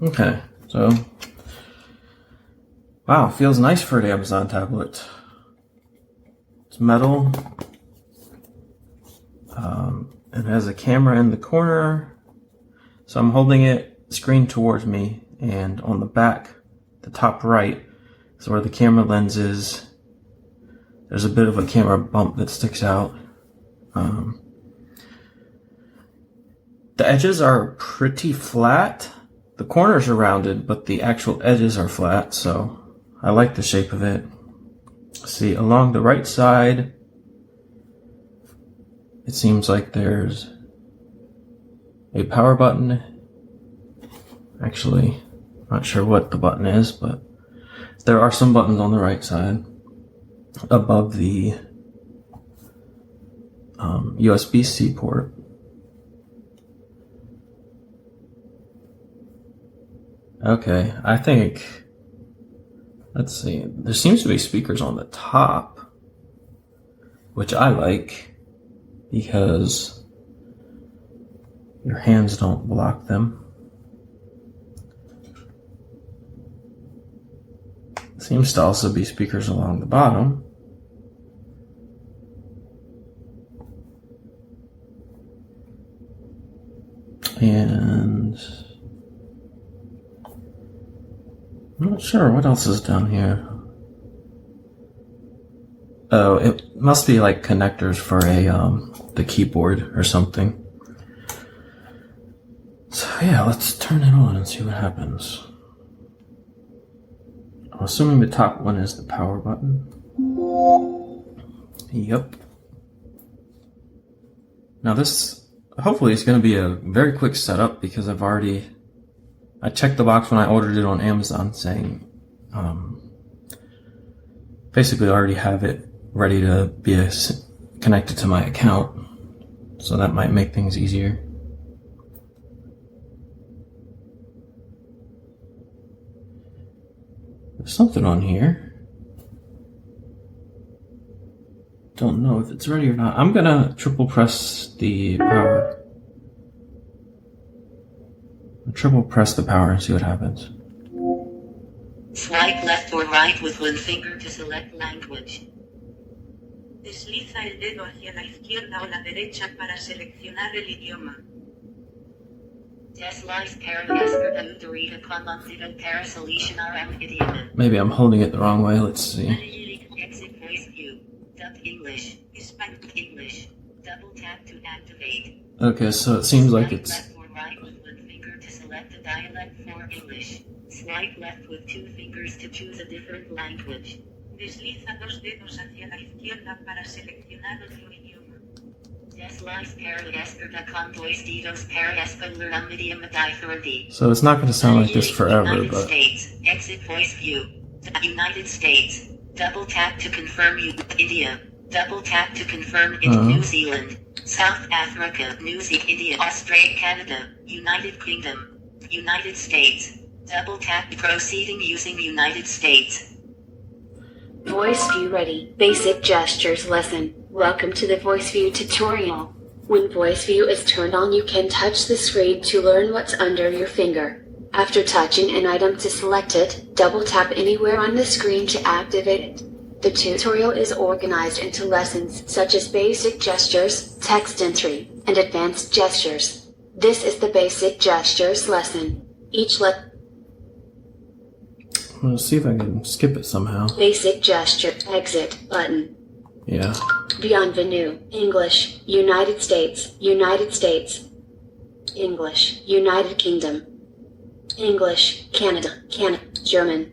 Okay, so wow, feels nice for an Amazon tablet. It's metal. It has a camera in the corner. So I'm holding it screen towards me, and on the back, the top right, is where the camera lens is. There's a bit of a camera bump that sticks out. The edges are pretty flat. The corners are rounded, but the actual edges are flat, so I like the shape of it. See, along the right side, it seems like there's a power button. Actually, not sure what the button is, but there are some buttons on the right side above the USB-C port. Okay, I think, let's see, there seems to be speakers on the top, which I like because your hands don't block them. Seems to also be speakers along the bottom. And I'm not sure what else is down here. Oh, it must be like connectors for the keyboard or something. So yeah, let's turn it on and see what happens. I'm assuming the top one is the power button. Yep. Now this, hopefully it's going to be a very quick setup because I checked the box when I ordered it on Amazon saying, basically I already have it ready to be connected to my account. So that might make things easier. There's something on here. Don't know if it's ready or not. I'm gonna triple press the power. Triple press the power and see what happens. Swipe left or right with one finger to select language. Desliza el dedo hacia la izquierda o la derecha para seleccionar el idioma. Maybe I'm holding it the wrong way. Let's see. Exit voice view. English. English. Double tap to activate. Okay, so it seems like it's. Left or right with one finger to select a dialect for English. Swipe left with two fingers to choose a different language. Desliza dos dedos hacia la izquierda para seleccionar otro idioma. So it's not going to sound like this forever, United but. States. Exit voice view. United States. Double tap to confirm you. India. Double tap to confirm it. New Zealand. South Africa. New Zealand. India. Australia. Canada. United Kingdom. United States. Double tap proceeding using United States. Voice view ready. Basic gestures lesson. Welcome to the voice view tutorial. When voice view is turned on, you can touch the screen to learn what's under your finger. After touching an item to select it, double tap anywhere on the screen to activate it. The tutorial is organized into lessons such as basic gestures, text entry, and advanced gestures. This is the basic gestures lesson. I'm going to see if I can skip it somehow. Basic gesture exit button. Yeah. Bienvenue. English. United States. United States. English. United Kingdom. English. Canada. Canada. German.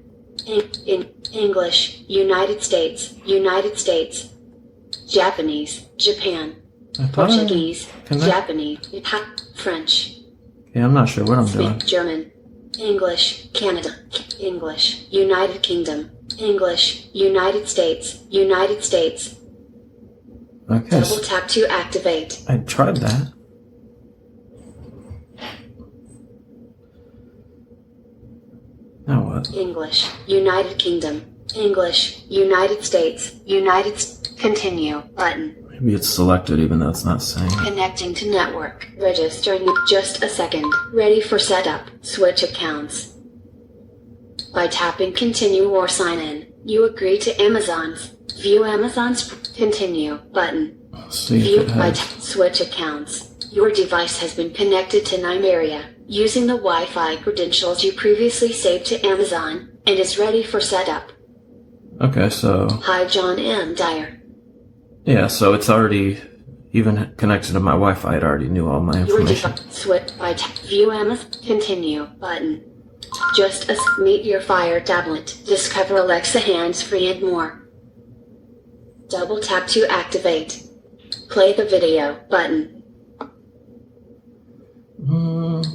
English. United States. United States. Japanese. Japan. Portuguese. Japanese. French. Yeah, I'm not sure what I'm doing. German. English. Canada. English. United Kingdom. English. United States. United States. Okay. Double tap to activate. I tried that. Now what? English. United Kingdom. English. United States. Continue button. Maybe it's selected even though it's not saying. Connecting to network. Registering. Just a second. Ready for setup. Switch accounts. By tapping continue or sign in, you agree to Amazon's View Amazon's Continue button. View by switch accounts. Your device has been connected to Nymeria using the Wi-Fi credentials you previously saved to Amazon and is ready for setup. Okay, so. Hi, John M. Dyer. Yeah, so it's already even connected to my Wi-Fi. It already knew all my information. Switch by View Amazon Continue button. Just as meet your Fire tablet. Discover Alexa hands-free and more. Double tap to activate. Play the video button.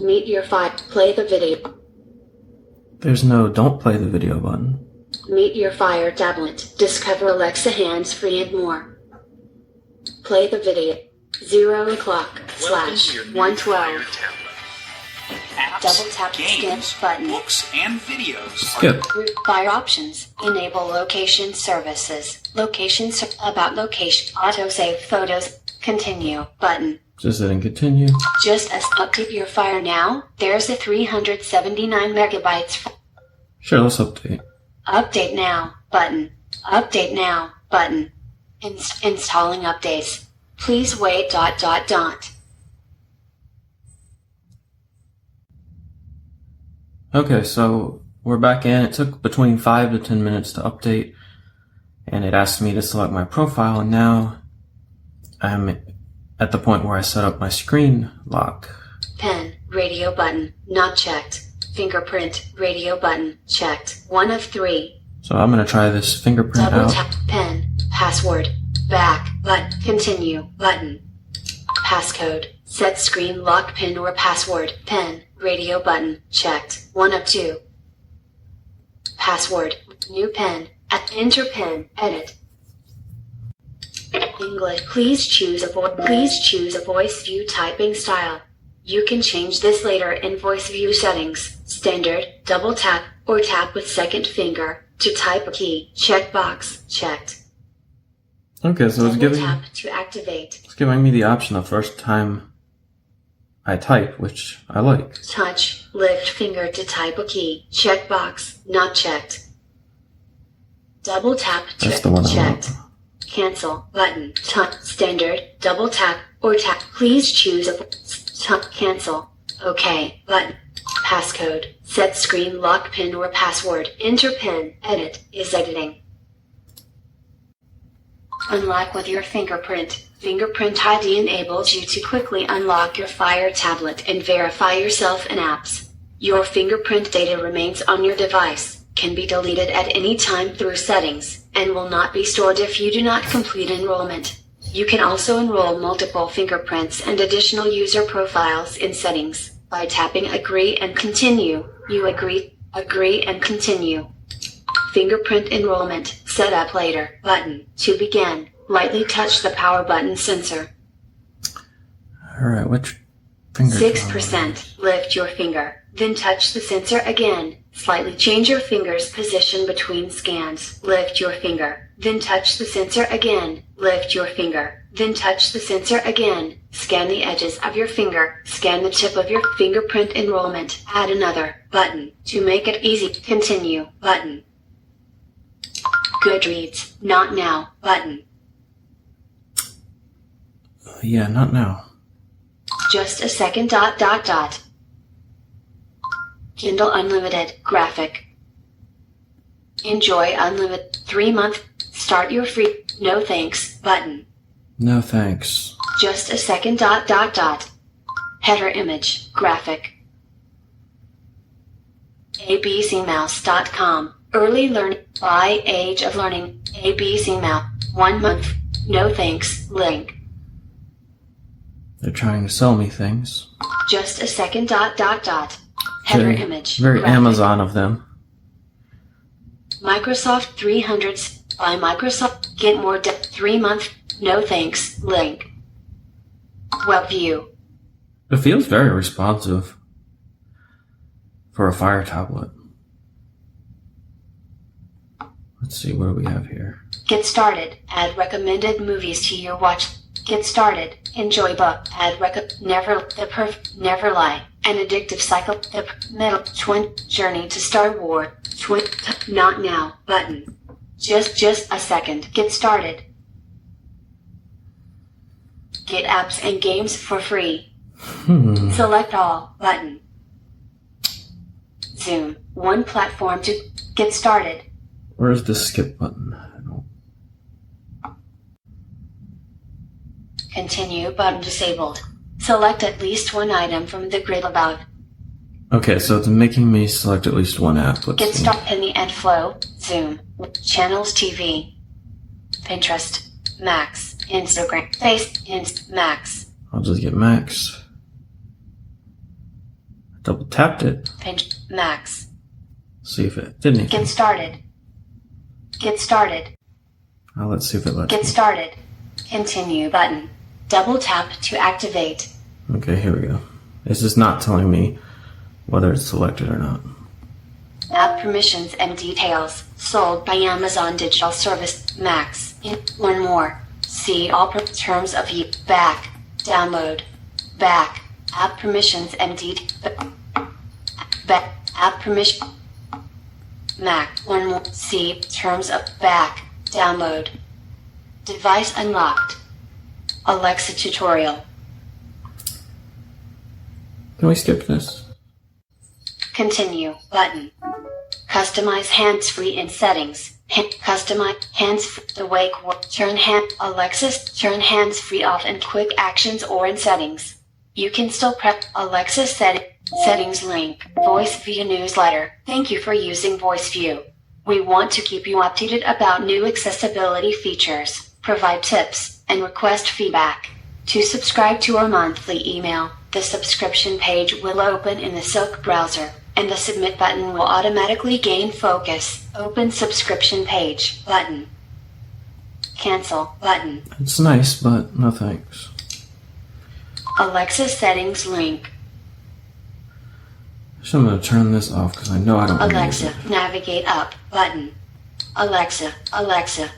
Meet your fire. Play the video. There's no don't play the video button. Meet your Fire tablet. Discover Alexa hands-free and more. Play the video. 0 o'clock / 112. Double tap skip button. Books and videos. Skip. Group Fire options. Enable location services. About location. Autosave photos. Continue button. Just hitting continue. Just as update your Fire now. There's a 379 megabytes. Sure, let's update. Update now button. Update now button. Installing updates. Please wait. Okay, so we're back in. It took between 5 to 10 minutes to update, and it asked me to select my profile, and now I'm at the point where I set up my screen lock. Pen, radio button, not checked. Fingerprint, radio button, checked. 1 of 3. So I'm going to try this fingerprint Double out. tap, pen, password, back, button, continue, button. Passcode, set screen lock pin or password, pen, radio button, checked. 1 of 2. Password, new pen, enter pen, edit. English, please choose a voice view typing style. You can change this later in voice view settings. Standard, double tap, or tap with second finger to type a key. Checkbox, checked. Okay, so it's Double tap to activate. It's giving me the option the first time I type, which I like. Touch, lift finger to type a key. Checkbox, not checked. Double tap, That's the one I checked. want. Cancel, button, standard, double tap, or tap. Please choose a cancel. OK, button. Passcode, set screen lock pin or password. Enter pin, edit, is editing. Unlock with your fingerprint. Fingerprint ID enables you to quickly unlock your Fire tablet and verify yourself in apps. Your fingerprint data remains on your device, can be deleted at any time through settings, and will not be stored if you do not complete enrollment. You can also enroll multiple fingerprints and additional user profiles in settings. By tapping Agree and Continue, you agree and continue. Fingerprint enrollment, set up later, button, to begin. Lightly touch the power button sensor. Alright, which finger? 6%, lift your finger, then touch the sensor again. Slightly change your finger's position between scans. Lift your finger, then touch the sensor again. Lift your finger, then touch the sensor again. Scan the edges of your finger. Scan the tip of your fingerprint enrollment. Add another button. To make it easy, continue button. Goodreads, not now button. Yeah, not now. Just a second. Kindle Unlimited graphic. Enjoy Unlimited 3-month. Start your free. No thanks button. No thanks. Just a second. Header image graphic. abcmouse.com. Early learning by age of learning. ABC Mouse. 1 month. No thanks link. They're trying to sell me things. Just a second. Header image. Very graphic. Amazon of them. Microsoft 300s by Microsoft. Get more 3-month. No thanks link. Web view. It feels very responsive for a Fire tablet. Let's see, what do we have here? Get started. Add recommended movies to your watch. Get started. Enjoy book. Add Never Lie. An addictive cycle. The middle journey to Star Wars. Not now button. Just a second. Get started. Get apps and games for free. Select all button. Zoom. One platform to get started. Where's the skip button? Continue button disabled. Select at least one item from the grid above. Okay, so it's making me select at least one app. Let's Get see. started in the end flow. Zoom. Channels TV. Pinterest. Max. Instagram. Max. I'll just get Max. Double tapped it. Pinch Max. See if it did anything. Get started. Get started. Now let's see if it lets Get me. started. Continue button. Double tap to activate. Okay, here we go. It's just not telling me whether it's selected or not. App permissions and details. Sold by Amazon Digital Service Max. Learn more. See all terms of back. Download. Back. App permissions and back. App permission. Mac. Learn more. See terms of back. Download. Device unlocked. Alexa tutorial. Can we skip this? Continue button. Customize hands-free in settings. Customize hands-free. The wake turn hand. Alexa turn hands-free off in quick actions or in settings. You can still prep Alexa settings link. Voice View newsletter. Thank you for using Voice View. We want to keep you updated about new accessibility features, provide tips, and request feedback. To subscribe to our monthly email, the subscription page will open in the Silk browser, and the submit button will automatically gain focus. Open subscription page button. Cancel button. It's nice, but no thanks. Alexa settings link. So I'm going to turn this off because I know I don't want to use Alexa, it. navigate up button. Alexa,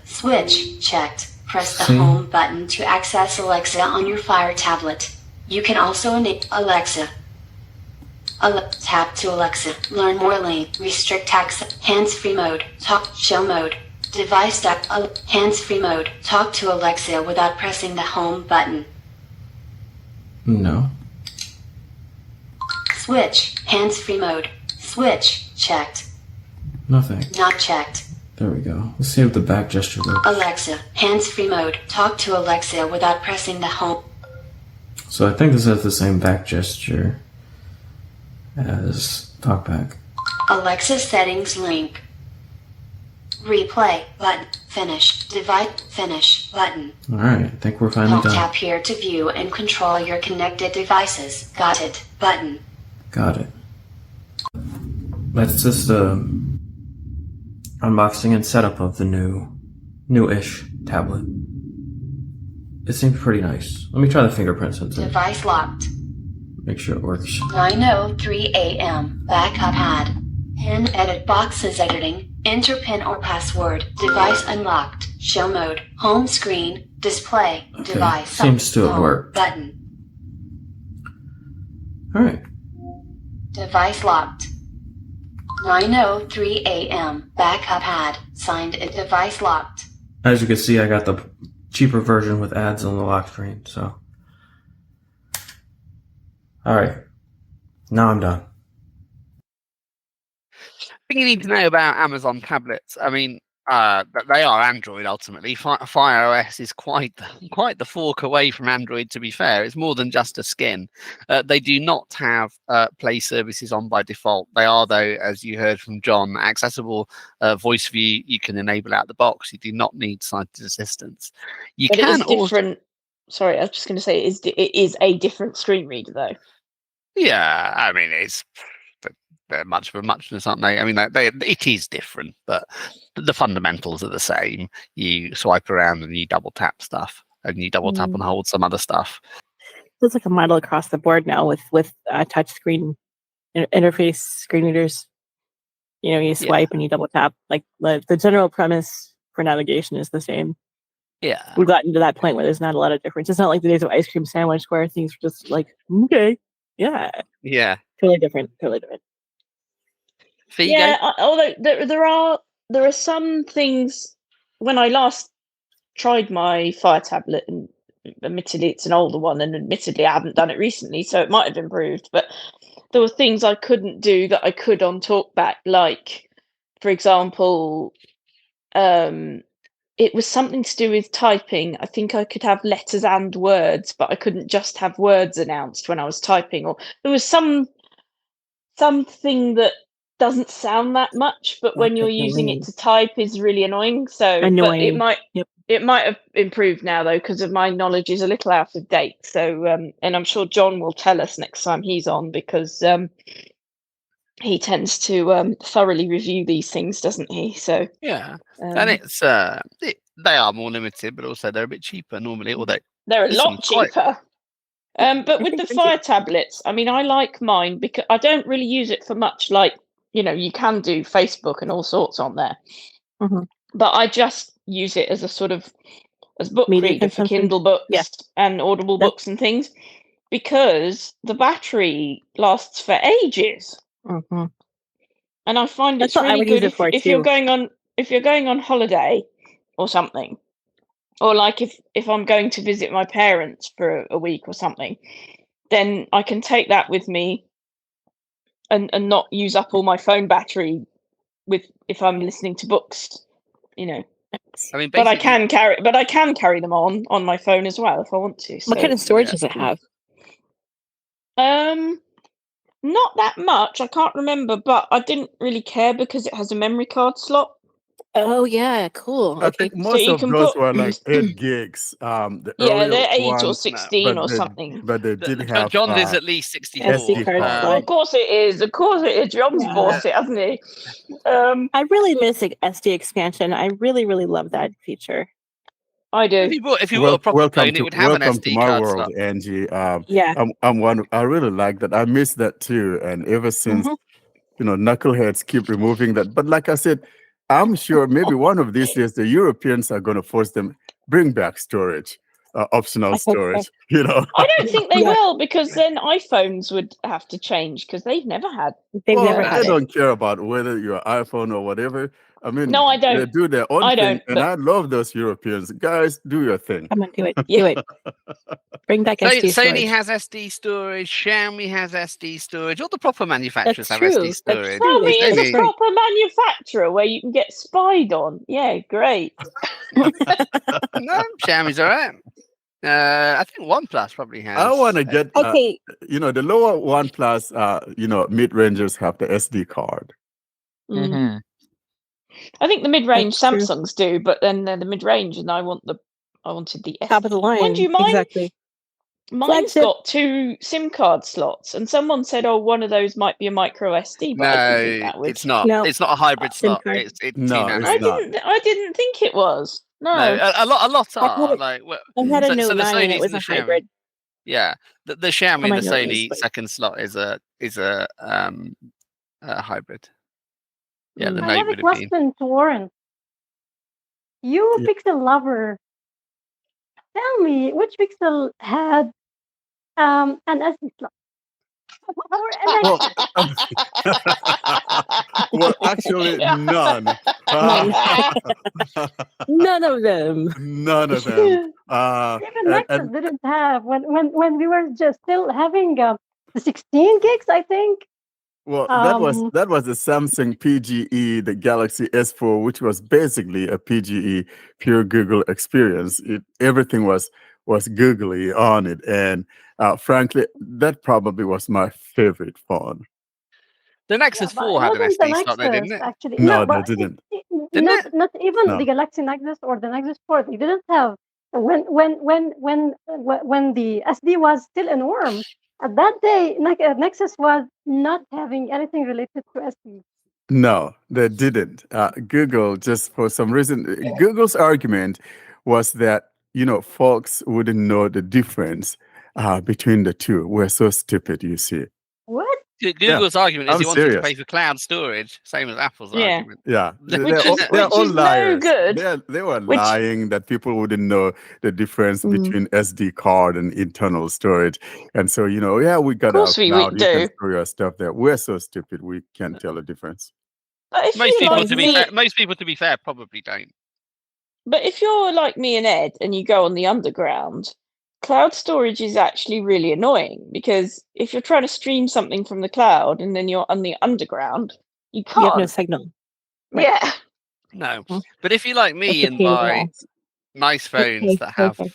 switch checked. Press the See? home button to access Alexa on your Fire tablet. You can also enable Alexa. Tap to Alexa. Learn more lane. Restrict access. Hands-free mode. Talk show mode. Device step. Hands-free mode. Talk to Alexa without pressing the home button. No. Switch. Hands-free mode. Switch. Checked. No thanks. Not checked. There we go. Let's see if the back gesture works. Alexa. Hands-free mode. Talk to Alexa without pressing the home. So I think this has the same back gesture as TalkBack. Alexa settings link. Replay button. Finish. Device. Finish button. Alright, I think we're finally done. Tap here to view and control your connected devices. Got it. Button. Got it. That's just unboxing and setup of the new-ish tablet. It seems pretty nice. Let me try the fingerprint sensor. Device locked. Make sure it works. 9:03 a.m. Backup had. Pin edit boxes editing. Enter pin or password. Device unlocked. Show mode. Home screen. Display. Okay. Device. Seems to have home worked. Button. Alright. Device locked. 9:03 a.m. Backup had. Signed in. Device locked. As you can see, I got the cheaper version with ads on the lock screen, so. Alright. Now I'm done. I think you need to know about Amazon tablets. I mean, they are Android ultimately. Fire OS is quite the fork away from Android. To be fair, it's more than just a skin. They do not have Play services on by default. They are, though, as you heard from John, accessible voice view. You can enable out the box. You do not need sighted assistance. You But can it is different. Sorry, I was just going to say it is a different screen reader though. Yeah, I mean they're much of a muchness, aren't they? I mean, it is different, but the fundamentals are the same. You swipe around and you double tap stuff, and you double tap and hold some other stuff. It's like a model across the board now with touch screen interface screen readers. You know, you swipe and you double tap. Like the general premise for navigation is the same. Yeah, We've gotten to that point where there's not a lot of difference. It's not like the days of ice cream sandwich where things were just like, okay, yeah, totally different. Although there are some things. When I last tried my Fire tablet, and admittedly it's an older one, and admittedly I haven't done it recently, so it might have improved, but there were things I couldn't do that I could on TalkBack, like, for example, it was something to do with typing. I think I could have letters and words, but I couldn't just have words announced when I was typing, or there was something that doesn't sound that much, but when you're using it to type is really annoying. So annoying. But it might It might have improved now though, because of my knowledge is a little out of date. So, and I'm sure John will tell us next time he's on, because he tends to thoroughly review these things, doesn't he? So yeah, and it's they are more limited, but also they're a bit cheaper normally. Although they're a there's some lot cheaper. But with the Fire tablets, I mean, I like mine because I don't really use it for much. Like, you know, you can do Facebook and all sorts on there, but I just use it as a sort of as book Media reader for consumption. Kindle books Yeah. and Audible Yep. books and things, because the battery lasts for ages. Mhm. And I find That's it's what I really would use good it for, if you're too. going on holiday or something, or like if I'm going to visit my parents for a week or something, then I can take that with me and not use up all my phone battery if I'm listening to books, you know. I mean, But I basically, can carry them on my phone as well if I want to. What So kind of storage does it have? not that much. I can't remember, but I didn't really care because it has a memory card slot. Oh yeah, cool. I Okay. think most you of can those put were like 8 gigs. The yeah, earlier they're 8 or ones, 16 or something. but they did have John's is at least 64. SD card. Well, of course it is. Of course it is. John's bought it, hasn't he? I really miss the SD expansion. I really, really love that feature. I do. If you bought a proper welcome phone, to it would have an welcome to SD my card world, slot. Angie. Yeah. I'm one. I really like that. I miss that too. And ever since, knuckleheads keep removing that. But like I said, I'm sure maybe one of these days the Europeans are going to force them bring back storage, optional storage. You know. I don't think they will, because then iPhones would have to change because they've never had. They've Well, never they had it. don't care about whether you're iPhone or whatever. I mean, No, I don't. they do their own I thing, don't, and but- I love those Europeans. Guys, do your thing. Come on, do it. Do it. Bring back SD storage. Sony has SD storage. Xiaomi has SD storage. All the proper manufacturers That's have true. SD That's storage. true. Xiaomi is a Sony- proper manufacturer where you can get spied on. Yeah, great. No, Xiaomi's all right. I think OnePlus probably has. I want to get, Okay. the lower OnePlus, mid-rangers have the SD card. Mm. I think the mid-range Samsungs do, but then they're the mid-range, and I wanted the Top of the line. Mind you, mine, Exactly. mine's Flagship. got 2 SIM card slots, and someone said, "Oh, one of those might be a micro SD." But I didn't think No, that would. it's not. No. It's not a hybrid SIM slot. card. It's No, 2 it's nanometers. not. I didn't think it was. No. A lot I had are it- like. Well, I had a so Note the 9 and Sony's it was and a the Xiaomi. hybrid. Yeah, the Xiaomi Oh, my and the Note Sony is- second slot is a hybrid. Yeah, the I Note have a would have been. question to Warren. You pixel lover, tell me which pixel had an SD slot? Well, actually, none. None of them. None of them. Even Nexus didn't have when we were just still having the 16 gigs, I think. Well, that was the Samsung PGE, the Galaxy S4, which was basically a PGE pure Google experience. Everything was googly on it, and frankly, that probably was my favorite phone. The Nexus 4 had an wasn't the SD slot, though, didn't Nexus, it? actually. No, they but didn't. Not even No. the Galaxy Nexus or the Nexus 4. They didn't have when the SD was still in worm. At that day, Nexus was not having anything related to SD. No, they didn't. Google, just for some reason, Google's argument was that, folks wouldn't know the difference between the two. We're so stupid, you see. What? Google's argument is I'm you want you to serious. pay for cloud storage, same as Apple's Yeah. argument. Yeah, Which is all no liars. good. They were lying that people wouldn't know the difference between SD card and internal storage. And so, we got our course we cloud. You do. can store your stuff there. We're so stupid, we can't tell the difference. But if Most you people, like me, most people, to be fair, probably don't. but if you're like me and Ed, and you go on the underground, cloud storage is actually really annoying, because if you're trying to stream something from the cloud and then you're on the underground, you You have no can't. signal. Right. Yeah. No. But if you like me That's a and pain in the buy ass. nice phones Okay, that have okay.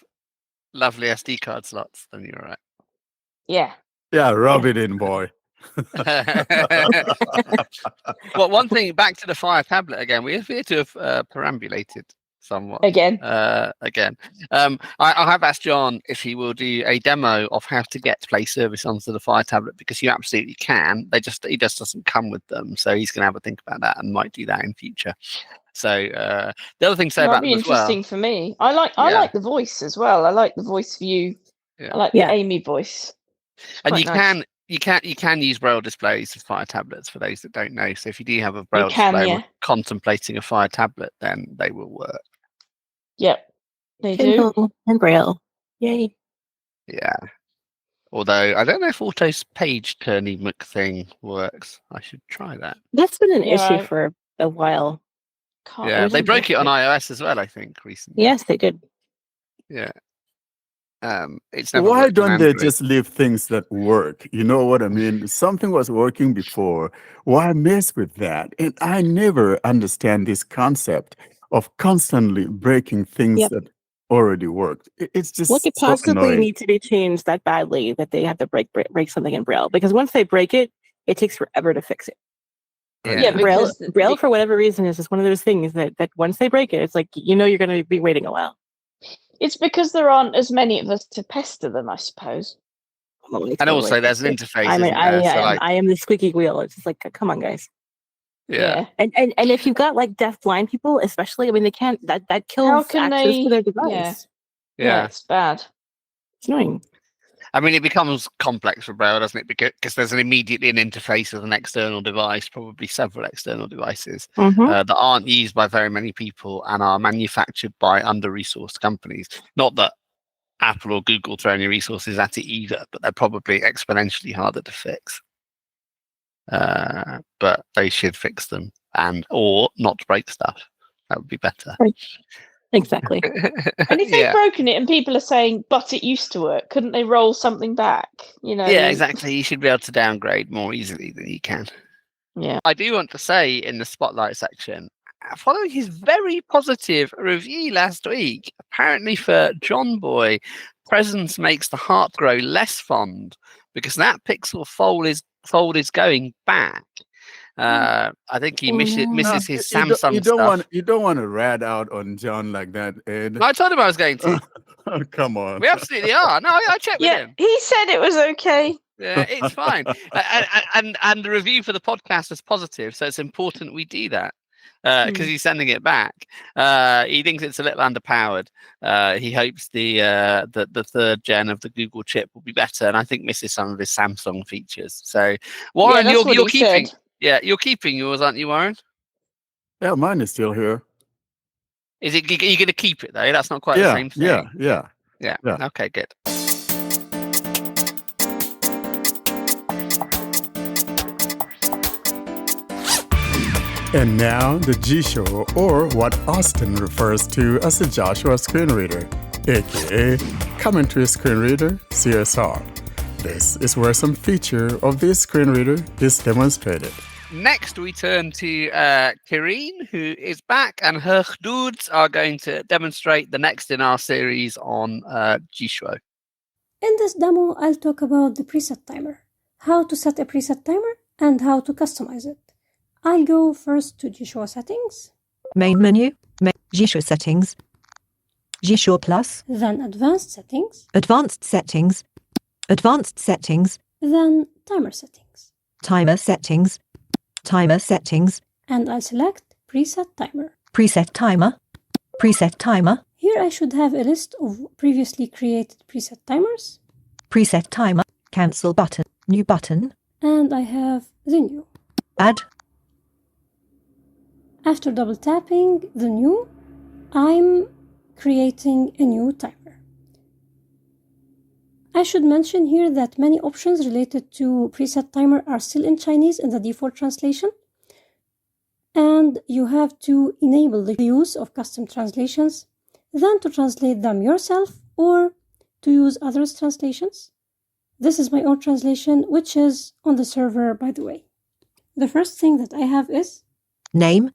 lovely SD card slots, then you're right. Yeah. Yeah, rub it in, boy. Well, one thing, back to the Fire tablet again, we appear to have perambulated somewhat. Again. I have asked John if he will do a demo of how to get Play Service onto the Fire tablet, because you absolutely can. He just doesn't come with them, so he's going to have a think about that and might do that in future. So the other thing to say That'd about be them as well. interesting for me. I like the voice as well. I like the voice view. Yeah. I like the Amy voice. It's And quite nice. you can use Braille displays with Fire tablets, for those that don't know. So if you do have a Braille can, display yeah. contemplating a Fire tablet, then they will work. Yep, they Kindle do. and Braille. Yay. Yeah. Although I don't know if Auto's page turning thing works. I should try that. That's been an Yeah, issue for a while. Yeah, they broke it on iOS as well, I think, recently. Yes, they did. Yeah. It's never Why worked on don't they Android. just leave things that work? You know what I mean? Something was working before. Why mess with that? And I never understand this concept of constantly breaking things that already worked. It's just What could so possibly annoying. need to be changed that badly that they have to break something in Braille? Because once they break it, it takes forever to fix it. Yeah, Braille, because Braille for whatever reason is just one of those things that once they break it, it's like you're going to be waiting a while. it's because there aren't as many of us to pester them, I suppose. And also, there's an interface. I am the squeaky wheel. It's just like, come on, guys. Yeah. And if you've got like deaf blind people, especially, I mean, they can't. That kills How can access they? to their device. Yeah, it's bad. It's annoying. I mean, it becomes complex for Braille, doesn't it? Because there's immediately an interface with an external device, probably several external devices that aren't used by very many people and are manufactured by under-resourced companies. Not that Apple or Google throw any resources at it either, but they're probably exponentially harder to fix. But they should fix them, or not break stuff. That would be better. Right. Exactly. And if they've broken it and people are saying, but it used to work, couldn't they roll something back? Yeah, exactly. You should be able to downgrade more easily than you can. Yeah. I do want to say in the Spotlight section, following his very positive review last week, apparently for John Boy, presence makes the heart grow less fond because that pixel fold is going back. I think he misses his Samsung stuff. You don't want to rat out on John like that, Ed. No, I told him I was going to. Oh, come on. We absolutely are. No, I checked with him. He said it was okay. Yeah, it's fine. And the review for the podcast was positive, so it's important we do that because he's sending it back. He thinks it's a little underpowered. He hopes the third gen of the Google chip will be better, and I think misses some of his Samsung features. So, Warren, you're keeping. Yeah, you're keeping yours, aren't you, Warren? Yeah, mine is still here. Are you going to keep it though? That's not quite the same thing. Yeah. Okay, good. And now the Jieshuo, or what Austin refers to as the Joshua screen reader, aka commentary screen reader, CSR. This is where some feature of this screen reader is demonstrated. Next, we turn to Karene, who is back, and her dudes are going to demonstrate the next in our series on Jieshuo. In this demo, I'll talk about the preset timer, how to set a preset timer, and how to customize it. I'll go first to Jieshuo settings. Main menu, Jieshuo settings, Jieshuo Plus. Then advanced settings. Advanced settings. Advanced settings. Then timer settings. Timer settings. Timer settings. And I'll select preset timer. Preset timer. Preset timer. Here I should have a list of previously created preset timers. Preset timer. Cancel button. New button. And I have the new. Add. After double tapping the new, I'm creating a new timer. I should mention here that many options related to preset timer are still in Chinese in the default translation, and you have to enable the use of custom translations, then to translate them yourself or to use others' translations. This is my own translation, which is on the server, by the way. The first thing that I have is name,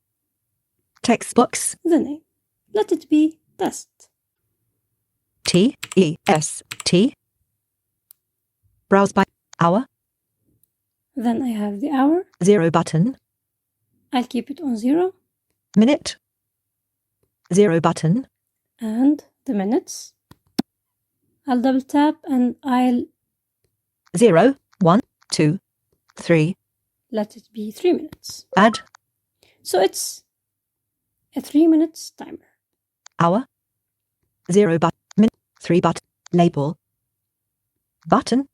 text box, the name. Let it be test. T-E-S-T. Browse by hour. Then I have the hour. 0 button. I'll keep it on 0. Minute. 0 button. And the minutes. I'll double tap and I'll 0, 1, 2, 3. let it be 3 minutes. Add. So it's a 3 minutes timer. Hour. 0 button. 3 button. Label. Button.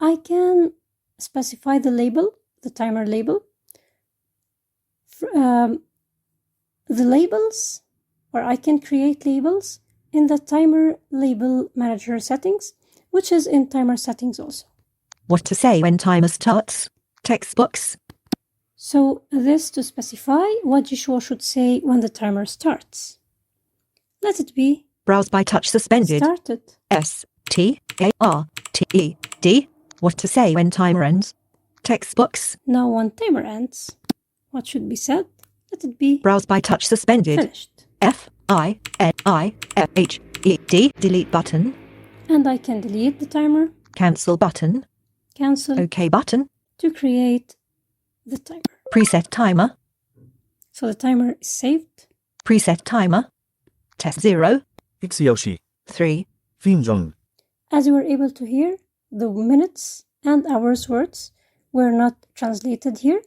I can specify the label, the timer label. The labels, or I can create labels in the timer label manager settings, which is in timer settings also. What to say when timer starts? Text box. So this to specify what Jieshuo should say when the timer starts. Let it be Browse by touch suspended. started. STARTED. What to say when timer ends? Text box. Now when timer ends, what should be said? Let it be Browse by touch suspended. finished. FINIFED. Delete button. And I can delete the timer, Cancel button. cancel, OK button. to create the timer. Preset timer. So the timer is saved. Preset timer. Test 0, X Yoshi. 3. Finjong. As you were able to hear, the minutes and hours words were not translated here.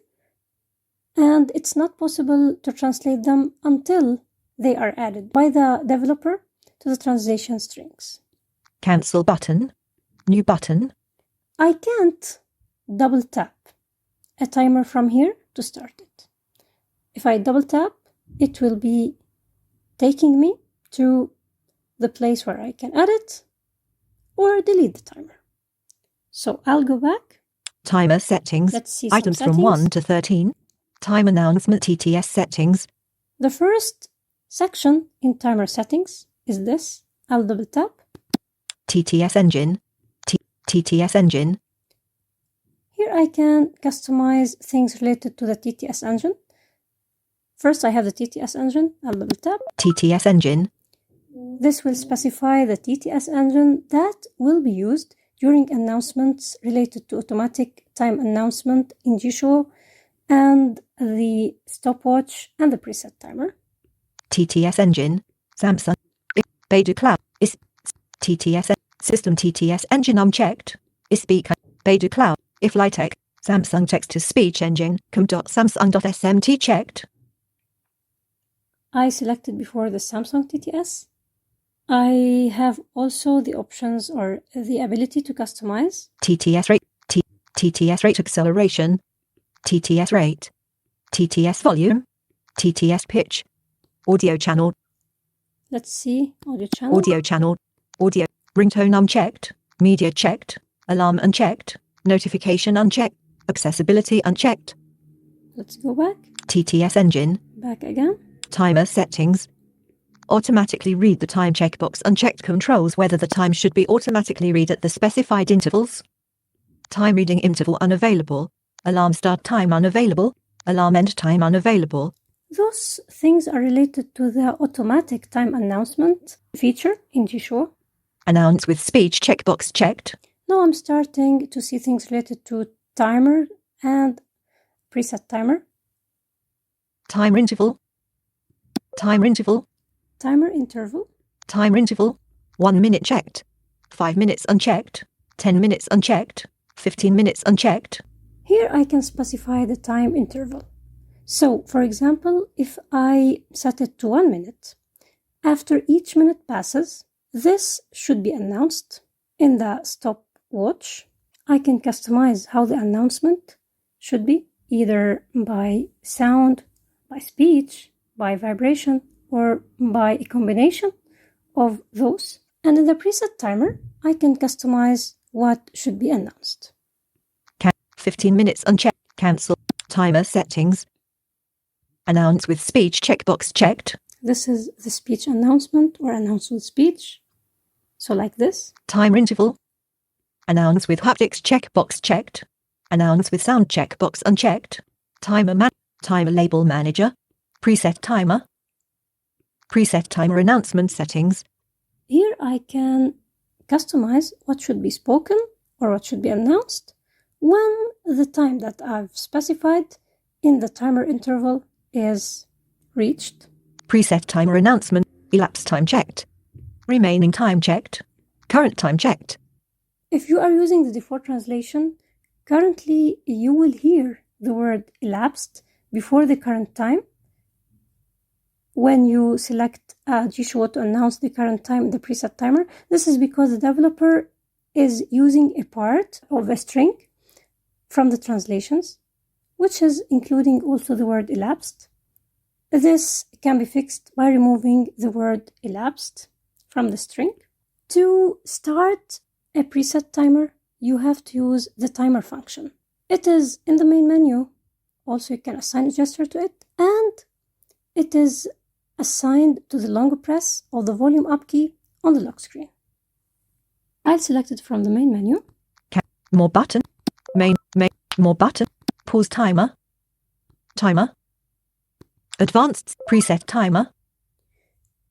And it's not possible to translate them until they are added by the developer to the translation strings. Cancel button. New button. I can't double tap a timer from here to start it. If I double tap, it will be taking me to the place where I can add it or delete the timer. So I'll go back. Timer settings. Let's see some Items settings. from 1 to 13. Time announcement TTS settings. The first section in timer settings is this. I'll double tap. TTS engine. TTS engine. Here I can customize things related to the TTS engine. First I have the TTS engine. I'll double tap. TTS engine. This will specify the TTS engine that will be used during announcements related to automatic time announcement in Jieshuo and the stopwatch and the preset timer. TTS engine. Samsung. Beta cloud. Is TTS system TTS engine unchecked. Is speaker. Beta cloud. If Litec. Samsung text to speech engine. com.samsung.smt checked. I selected before the Samsung TTS. I have also the options or the ability to customize. TTS rate. TTS rate acceleration. TTS rate. TTS volume. TTS pitch. Audio channel. Let's see. Audio channel. Audio channel. Audio. Ringtone unchecked. Media checked. Alarm unchecked. Notification unchecked. Accessibility unchecked. Let's go back. TTS engine. Back again. Timer settings. Automatically read the time checkbox unchecked controls whether the time should be automatically read at the specified intervals. Time reading interval unavailable. Alarm start time unavailable. Alarm end time unavailable. Those things are related to the automatic time announcement feature in Jieshuo. Announce with speech checkbox checked. Now I'm starting to see things related to timer and preset timer. Timer interval. Timer interval. Timer interval. Timer interval. 1 minute checked. 5 minutes unchecked. 10 minutes unchecked. 15 minutes unchecked. Here I can specify the time interval. So, for example, if I set it to 1 minute, after each minute passes, this should be announced in the stopwatch. I can customize how the announcement should be, either by sound, by speech, by vibration, or by a combination of those. And in the preset timer, I can customize what should be announced. 15 minutes unchecked. Cancel. Timer settings. Announce with speech checkbox checked. This is the speech announcement or announce with speech. So like this. Timer interval. Announce with haptics checkbox checked. Announce with sound checkbox unchecked. Timer label manager. Preset timer. Preset timer announcement settings. Here I can customize what should be spoken or what should be announced when the time that I've specified in the timer interval is reached. Preset timer announcement. Elapsed time checked. Remaining time checked. Current time checked. If you are using the default translation, currently you will hear the word elapsed before the current time. When you select Jieshuo to announce the current time in the preset timer, this is because the developer is using a part of a string from the translations, which is including also the word elapsed. This can be fixed by removing the word elapsed from the string. To start a preset timer, you have to use the timer function. It is in the main menu. Also, you can assign a gesture to it, and it is assigned to the long press of the volume up key on the lock screen. I'll select it from the main menu. More button. Main. More button. Pause timer. Timer. Advanced preset timer.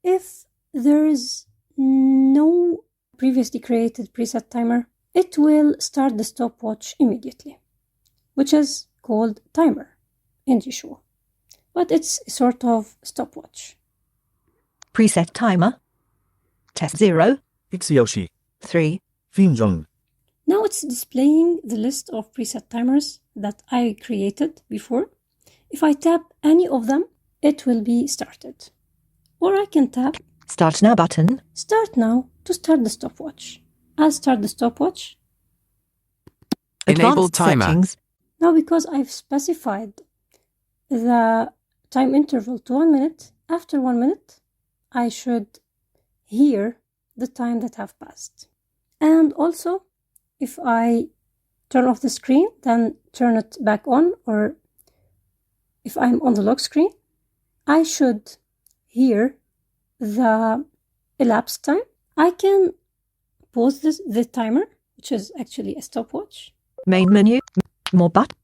If there is no previously created preset timer, it will start the stopwatch immediately, which is called timer in Jieshuo. But it's a sort of stopwatch. Preset timer. Test 0. 3. Theme zone. Now it's displaying the list of preset timers that I created before. If I tap any of them, it will be started. Or I can tap Start now button. Start now to start the stopwatch. I'll start the stopwatch. Enable timer. Settings. Now, because I've specified the time interval to 1 minute, after 1 minute, I should hear the time that have passed. And also, if I turn off the screen, then turn it back on, or if I'm on the lock screen, I should hear the elapsed time. I can pause the timer, which is actually a stopwatch. Main menu. More button.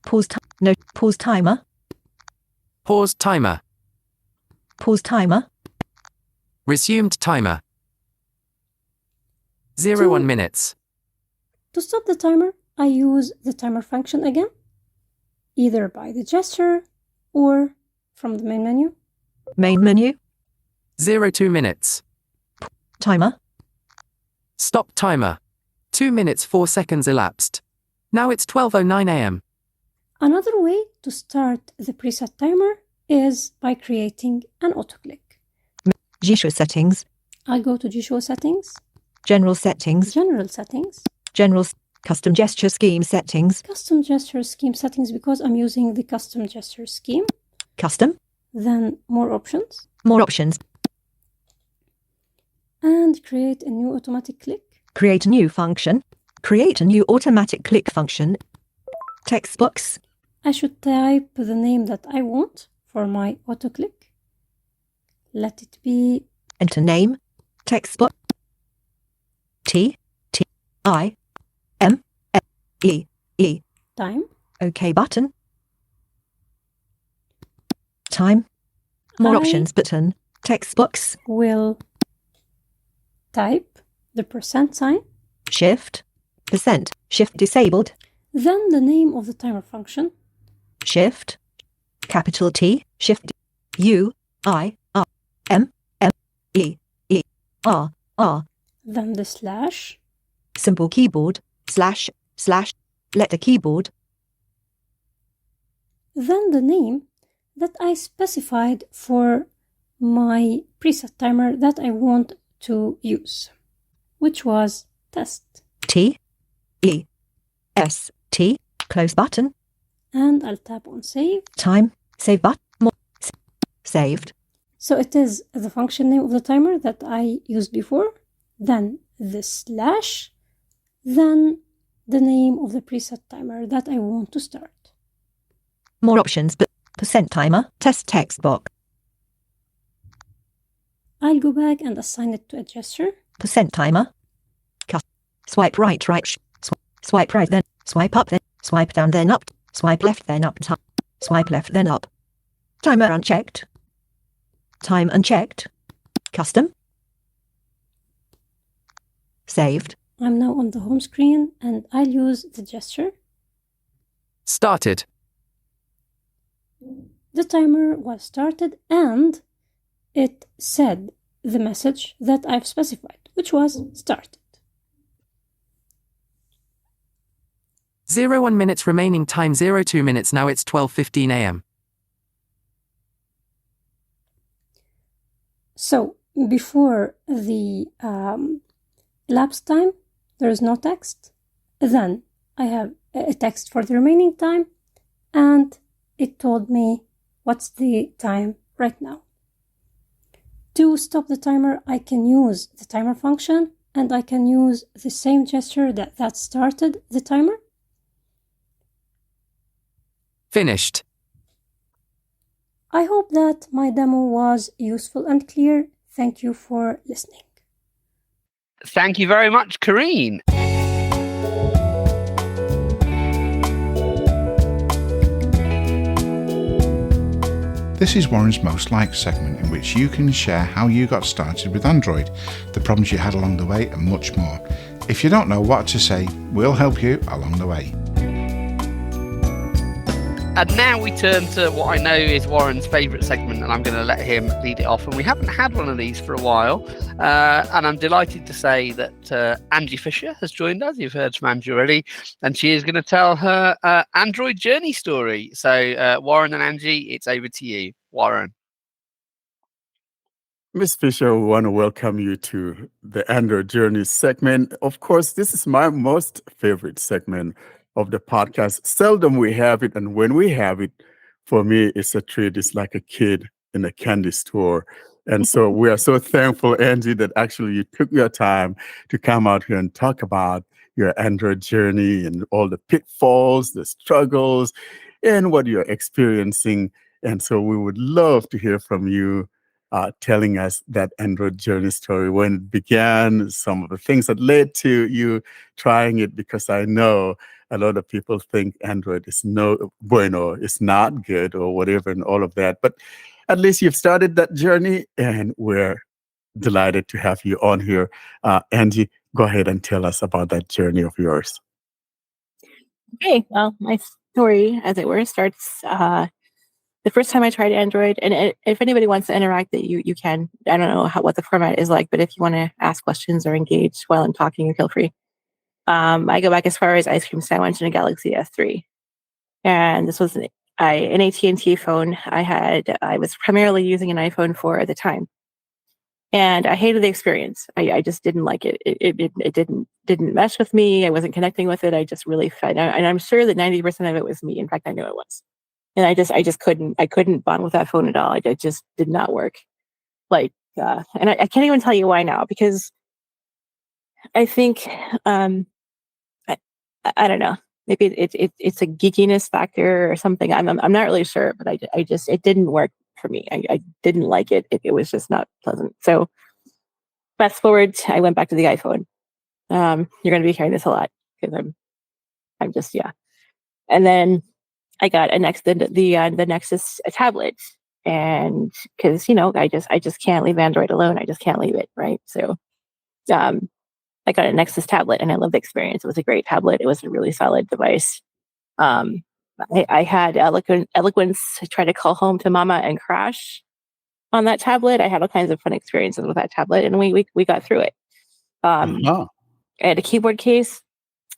Pause timer. Pause timer. Pause timer. Resumed timer. 1 minutes. To stop the timer, I use the timer function again, either by the gesture or from the main menu. Main menu. 2 minutes. Timer. Stop timer. 2 minutes 4 seconds elapsed. Now it's 12:09 a.m. Another way to start the preset timer is by creating an autoclick. Jieshuo settings. I go to Jieshuo settings. General settings. General settings. General custom gesture scheme settings. Custom gesture scheme settings because I'm using the custom gesture scheme. Custom. Then more options. More options. And create a new automatic click. Create a new function. Create a new automatic click function. Text box. I should type the name that I want for my autoclick. Let it be. Enter name. Text box. T-I-M-E-E. Time. OK button. Time. More options button. Text box. Will type the percent sign. Shift. Percent. Shift disabled. Then the name of the timer function. Shift. Capital T. Shift. U-I-R-M-M-E-E-R-R. Then the slash. Simple keyboard. Slash. Letter keyboard. Then the name that I specified for my preset timer that I want to use, which was test. T-E-S-T. Close button. And I'll tap on save. Time. Save button. Saved. So it is the function name of the timer that I used before, then the slash, then the name of the preset timer that I want to start. More options, but percent timer, test text box. I'll go back and assign it to a gesture. Percent timer. Swipe right, swipe right, then swipe up, then swipe down, then up, swipe left, then up, swipe left, then up. Timer unchecked. Time unchecked. Custom. Saved. I'm now on the home screen and I'll use the gesture. Started. the timer was started and it said the message that I've specified, which was started. 01 minutes remaining time 02 minutes. Now it's 12:15 a.m. So before the elapsed time, there is no text. Then I have a text for the remaining time, and it told me what's the time right now. To stop the timer, I can use the timer function, and I can use the same gesture that started the timer. Finished. I hope that my demo was useful and clear. Thank you for listening. Thank you very much, Karene. This is Warren's Most Liked segment, in which you can share how you got started with Android, the problems you had along the way, and much more. If you don't know what to say, we'll help you along the way. And now we turn to what I know is Warren's favourite segment, and I'm going to let him lead it off. And we haven't had one of these for a while. And I'm delighted to say that Angie Fisher has joined us. You've heard from Angie already. And she is going to tell her Android journey story. So Warren and Angie, it's over to you. Warren. Ms. Fisher, we want to welcome you to the Android Journey segment. Of course, this is my most favorite segment of the podcast. Seldom we have it, and when we have it, for me, it's a treat. It's like a kid in a candy store. And so we are so thankful, Angie, that actually you took your time to come out here and talk about your Android journey and all the pitfalls, the struggles, and what you're experiencing. And so we would love to hear from you, telling us that Android journey story, when it began, some of the things that led to you trying it, because I know a lot of people think Android is no bueno, it's not good or whatever and all of that. But at least you've started that journey, and we're delighted to have you on here. Angie, go ahead and tell us about that journey of yours. Okay, well, my story, as it were, starts the first time I tried Android. And if anybody wants to interact, that you can. I don't know what the format is like, but if you want to ask questions or engage while I'm talking, feel free. I go back as far as ice cream sandwich in a Galaxy S3, and this was an AT&T phone. I was primarily using an iPhone 4 at the time, and I hated the experience. I just didn't like it. It didn't mesh with me. I wasn't connecting with it. I just really felt, and I'm sure that 90% of it was me. In fact, I knew it was, and I just couldn't bond with that phone at all. It just did not work. And I can't even tell you why now, because I think I don't know. Maybe it's a geekiness factor or something. I'm not really sure, but it didn't work for me. I didn't like it. It was just not pleasant. So fast forward, I went back to the iPhone. You're going to be hearing this a lot because I'm just, yeah. And then I got the Nexus tablet, and because I just can't leave Android alone. I just can't leave it, right? So I got a Nexus tablet, and I loved the experience. It was a great tablet. It was a really solid device. I had Eloquence try to call home to Mama and crash on that tablet. I had all kinds of fun experiences with that tablet, and we got through it. I had a keyboard case.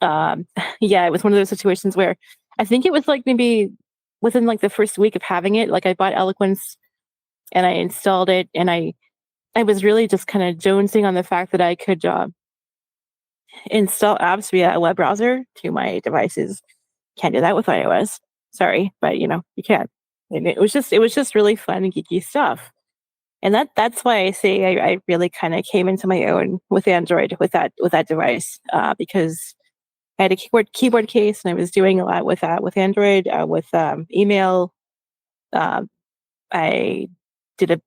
Yeah, it was one of those situations where I think it was like maybe within like the first week of having it. Like I bought Eloquence and I installed it, and I was really just kind of jonesing on the fact that I could install apps via a web browser to my devices. Can't do that with iOS. Sorry, but you can. And it was just really fun and geeky stuff. And that's why I say I really kind of came into my own with Android with that device, because I had a keyboard case, and I was doing a lot with that with Android, with email. I did a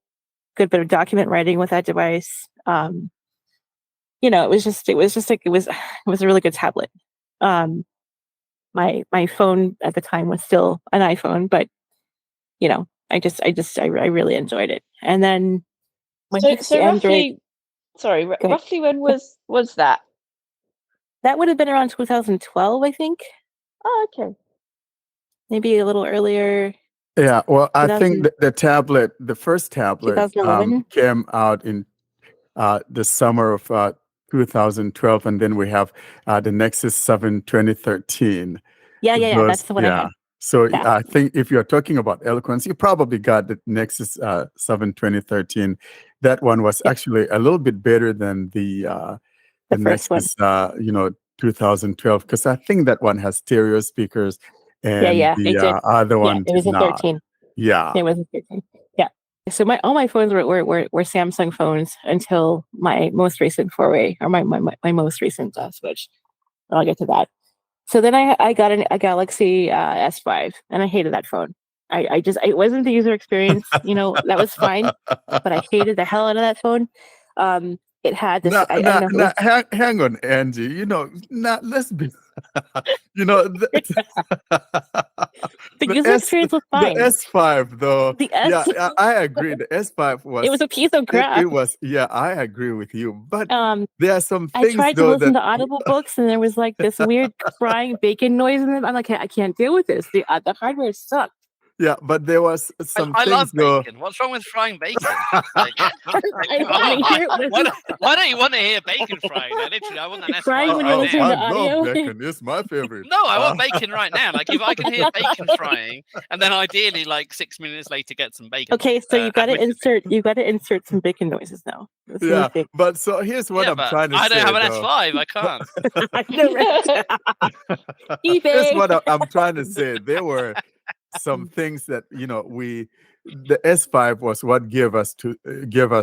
good bit of document writing with that device. It was a really good tablet. My phone at the time was still an iPhone, but I really enjoyed it. And then roughly when was that? That would have been around 2012, I think. Oh, okay. Maybe a little earlier. Yeah, well, I think 2000, the first tablet 2011. came out in the summer of 2012, and then we have the Nexus 7 2013. Yeah. That's the one I Yeah. had. So Yeah. I think if you're talking about eloquence, you probably got the Nexus 7 2013. That one was actually a little bit better than the first one. Nexus, 2012, because I think that one has stereo speakers, Yeah, and it the did. other Yeah, one it was did a not. 13. Yeah. It was a 13. Yeah. So all my phones were Samsung phones until my most recent foray, or my most recent switch. I'll get to that. So then I got a Galaxy S5, and I hated that phone. It wasn't the user experience, that was fine, but I hated the hell out of that phone. It had this. I don't know if it was, Hang on, Angie. Let's be. The user experience was the fine. S5 though. The S. Yeah, I agree. The S5 was. It was a piece of crap. It was. Yeah, I agree with you. But there are some I things tried to though listen that. to Audible books, and there was like this weird crying bacon noise in them. I'm like, I can't deal with this. The hardware sucked. Yeah, but there was some I love things though. bacon. What's wrong with frying bacon? Like, I why don't you want to hear bacon frying? I want an S5 Frying when you're right listening now. to audio. love bacon. It's my favorite. No, I want bacon right now. Like if I can hear bacon frying, and then ideally like 6 minutes later get some bacon. Okay, so you got to insert some bacon noises now. Yeah, but so here's what I'm trying to say. I don't have an though. S5. I can't. Here's what I'm trying to say. There were some things that the S5 was what gave us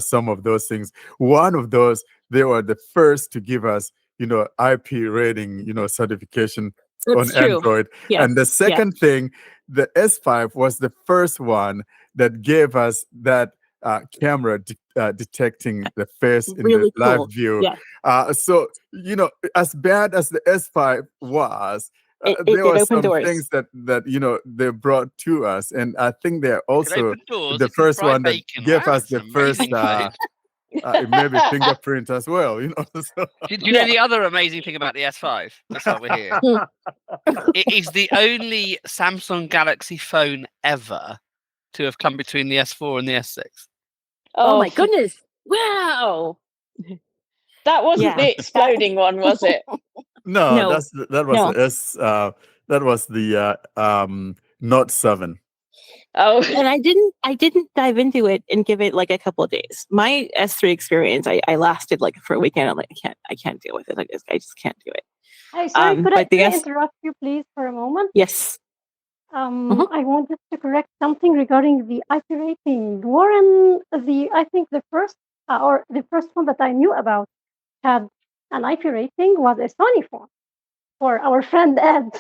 some of those things. One of those, they were the first to give us IP rating certification on Android. Yes. And the second thing, the S5 was the first one that gave us that camera detecting the face in Really the live cool. view. Yeah. So as bad as the S5 was, there were some things that they brought to us, and I think they're also the first one that gave us the first maybe fingerprint as well. So. Do you know the other amazing thing about the S5? That's why we're here. It is the only Samsung Galaxy phone ever to have come between the S4 and the S6. Oh my goodness! Wow. That wasn't the exploding one, was it? No, that was the Note 7. Oh, and I didn't dive into it and give it like a couple of days. My S3 experience, I lasted like for a weekend. I'm like, I can't deal with it. I just can't do it. Hey, sorry, could I interrupt you, please, for a moment? Yes. I wanted to correct something regarding the IP rating. Warren, I think the first one that I knew about had an IP rating was a Sony phone. For our friend Ed,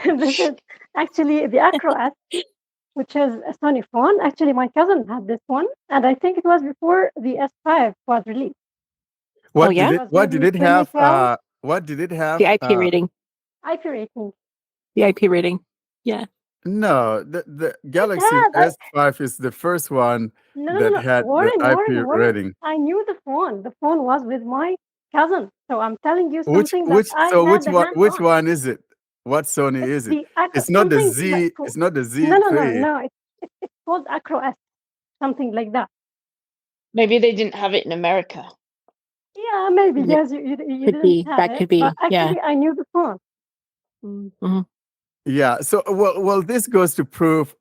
this is actually the Acro S, which is a Sony phone. Actually, my cousin had this one, and I think it was before the S5 was released. What did it have? What did it have? The IP rating. IP rating. The IP rating. Yeah. No, the Galaxy S5 is the first one that had Warren, the IP rating. I knew the phone. The phone was with my cousin. So I'm telling you something which one is it? What Sony is it? It's not the Z. It's not the Z3. No. It's called Acro S, something like that. Maybe they didn't have it in America. Yeah, maybe. Yes, you didn't have that it. Could be. But actually, I knew the phone. Mm-hmm. Yeah. So well, this goes to prove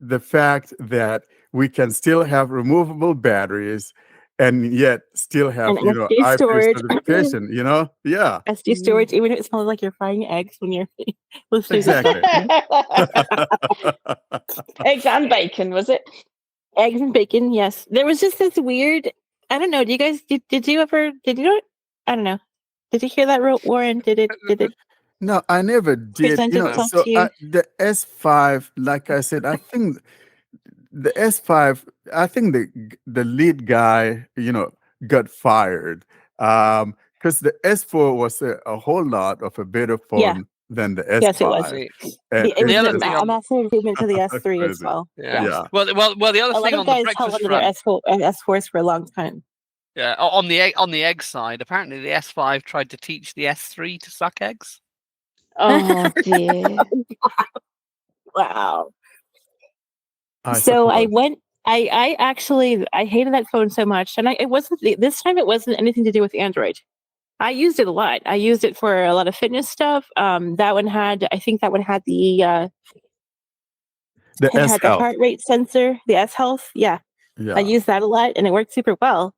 the fact that we can still have removable batteries and yet still have IP storage certification. Yeah. SD storage, even if it smells like you're frying eggs when you're exactly. Eggs and bacon, was it? Eggs and bacon, yes. There was just this weird. I don't know. Do you guys did you know? I don't know. Did you hear that, Warren? Did it? No, I never did. So the S5, like I said, I think the S5. I think the lead guy, got fired because the S4 was a whole lot of a better phone than the S5. Yes, it was. The other thing, I'm also moving to the S3 as well. Yeah. Well, the other thing on the breakfast front, S4s for a long time. Yeah, on the egg side, apparently the S5 tried to teach the S3 to suck eggs. Oh dear! Wow. So I went. I actually hated that phone so much, and it wasn't this time. It wasn't anything to do with Android. I used it a lot. I used it for a lot of fitness stuff. That one had, I think that one had the S had the Health. heart rate sensor, the S Health. Yeah, I Yeah. used that a lot, and it worked super well.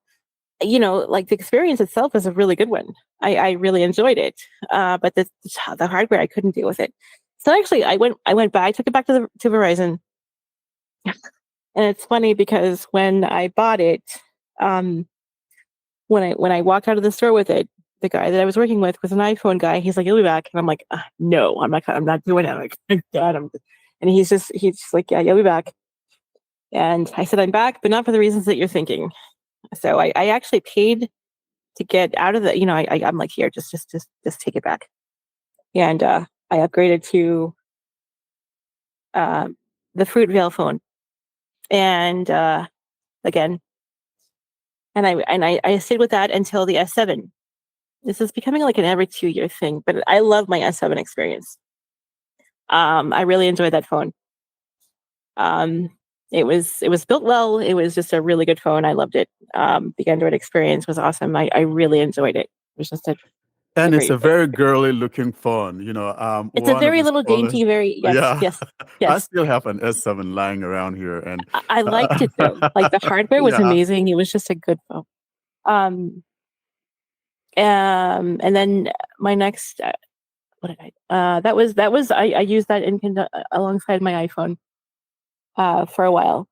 You know, like the experience itself was a really good one. I really enjoyed it. But the hardware, I couldn't deal with it. So actually, I went back. I took it back to Verizon, and it's funny because when I bought it, when I walked out of the store with it, the guy that I was working with was an iPhone guy. He's like, "You'll be back," and I'm like, "No, I'm not doing it." I'm like, "God, and he's just like, "Yeah, you'll be back." And I said, "I'm back, but not for the reasons that you're thinking." So I actually paid to get out of the, you know, I'm like, "Here, just take it back," and I upgraded to the Fruitvale phone, and again, and I stayed with that until the S7. This is becoming like an every 2-year thing, but I love my S7 experience. I really enjoyed that phone. It was built well. It was just a really good phone. I loved it. The Android experience was awesome. I really enjoyed it. It was just And it's a very girly looking phone, you know. It's a very little dainty, very Yeah. yes. I still have an S7 lying around here, and I liked it though. Like the hardware was Yeah. amazing. It was just a good phone. And then my next, what did I? That was I used that alongside my iPhone for a while.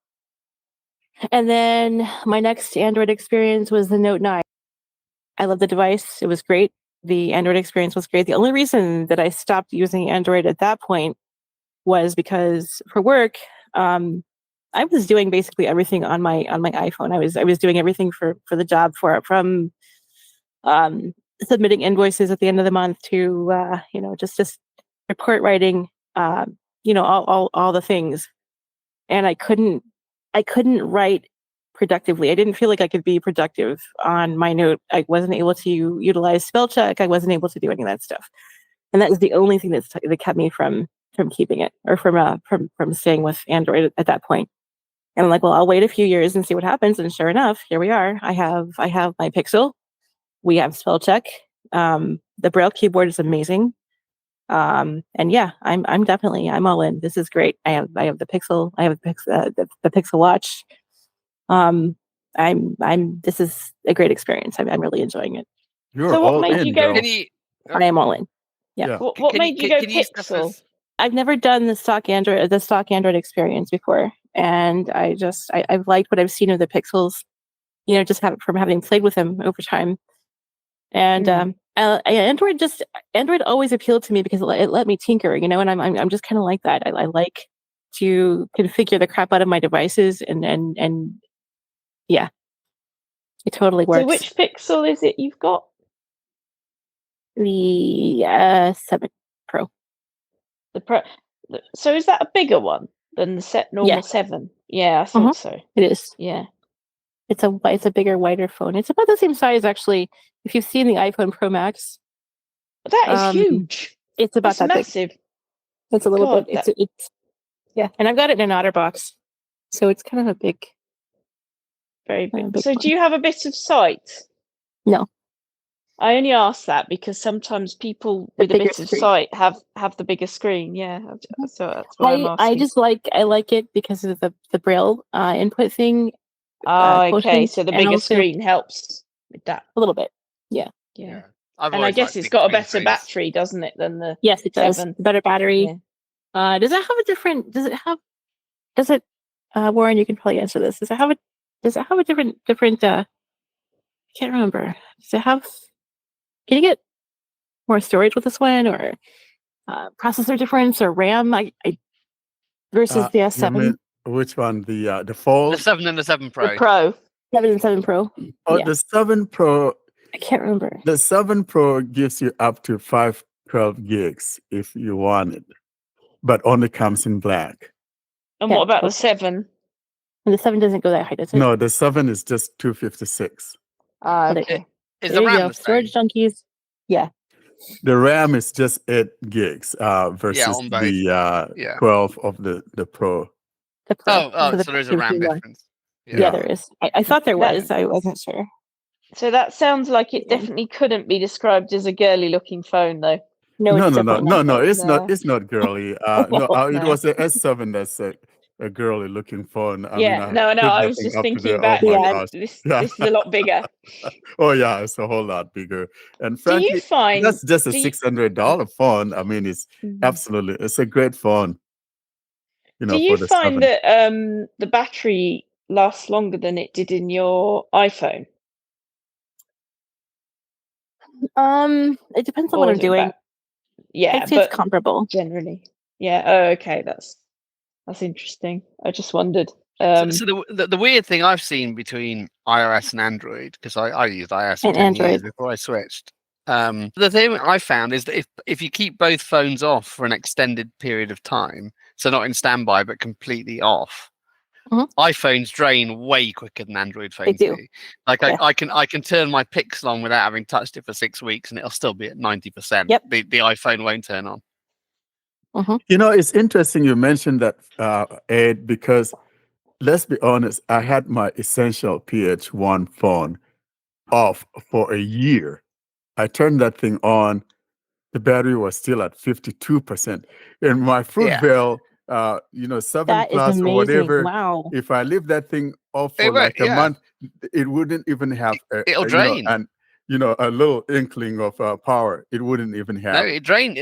And then my next Android experience was the Note 9. I love the device. It was great. The Android experience was great. The only reason that I stopped using Android at that point was because for work, I was doing basically everything on my iPhone. I was doing everything for the job from submitting invoices at the end of the month to you know, just report writing, you know, all the things. And I couldn't write productively. I didn't feel like I could be productive on my Note. I wasn't able to utilize spell check. I wasn't able to do any of that stuff. And that was the only thing that kept me from keeping it, or from staying with Android at that point. And I'm like, well, I'll wait a few years and see what happens. And sure enough, here we are. I have my Pixel. We have spell check. The Braille keyboard is amazing. And yeah, I'm definitely all in. This is great. I have the Pixel. I have the Pixel Watch. This is a great experience. I'm really enjoying it. You're all in, girl. I am all in. Yeah. What made you go Pixel? I've never done the stock Android experience before, and I've liked what I've seen of the Pixels. You know, just from having played with them over time. And Android always appealed to me because it let me tinker, you know, and I'm just kind of like that. I like to configure the crap out of my devices, and yeah, it totally works. So which Pixel is it you've got? The 7 Pro. The Pro. So is that a bigger one than the normal 7? Yeah, I thought so. It is. Yeah. It's a bigger, wider phone. It's about the same size, actually. If you've seen the iPhone Pro Max, that is huge. It's about that massive. big. It's a little bit. It's yeah, and I've got it in an OtterBox, so it's kind of a big, very big. So, do you have a bit of sight? No. I only ask that because sometimes people with a bit of sight have the bigger screen. Yeah, so that's why I'm asking. I like it because of the Braille input thing. Oh, okay. So the bigger screen helps with that a little bit. Yeah. Yeah. And I guess it's got a better battery, doesn't it, than the Yes, it does. 7? Better battery. Yeah. Does it Warren, you can probably answer this. Does it have a different I can't remember. Can you get more storage with this one, or processor difference, or RAM versus the S7? Which one? The Fold? The 7 and the 7 Pro. The Pro. 7 and 7 Pro. Oh, yeah. The 7 Pro. I can't remember. The 7 Pro gives you up to 512 gigs if you want it, but only comes in black. And what about the 7? And the 7 doesn't go that high, does it? No, the 7 is just 256. Okay. Is the RAM the storage junkies? Yeah. The RAM is just 8 gigs versus the 12 of the Pro. The Pro. Oh, So the so there is a RAM Pro. difference. Yeah, there is. I thought there was. I wasn't sure. So that sounds like it definitely couldn't be described as a girly looking phone, though. No. It's not. It's not girly. It was a S7 that's a girly looking phone. I mean, I no, put I was nothing just up to thinking there. about Oh my gosh. this. Yeah. This is a lot bigger. Oh yeah, it's a whole lot bigger. And Do you frankly, find that's just a $600 phone. I mean, it's it's a great phone. Do For you the find 7. that the battery lasts longer than it did in your iPhone? It depends on what I'm doing. Yeah, I'd say but it's comparable. Generally. Yeah. Oh, okay. That's interesting. I just wondered. So the weird thing I've seen between iOS and Android, because I used iOS for And 10 Android. years before I switched. The thing I found is that if you keep both phones off for an extended period of time, so not in standby but completely off, iPhones drain way quicker than Android phones do. Like I can turn my Pixel on without having touched it for 6 weeks, and it'll still be at 90%. Yep. The iPhone won't turn on. It's interesting you mentioned that, Ed, because let's be honest, I had my Essential PH1 phone off for a year. I turned that thing on. The battery was still at 52%. And my Fruitvale, 7 That is Plus or amazing. whatever, Wow. if I leave that thing off for It won't, like a month, it wouldn't even have it'll drain. a little inkling of power. It wouldn't even have. No,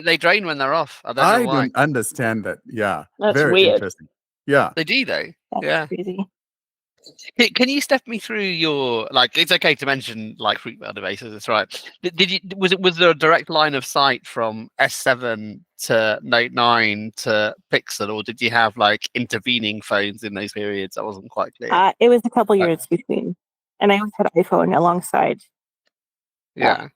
they drain when they're off. I don't know why. don't understand that. Yeah. That's very weird. interesting. Yeah. They do though. That's crazy. Can you step me through your, like, it's okay to mention like Fruitvale devices, that's right. Was there a direct line of sight from S7 to Note 9 to Pixel, or did you have like intervening phones in those periods? That wasn't quite clear. It was a couple years between, and I always had iPhone alongside. Yeah.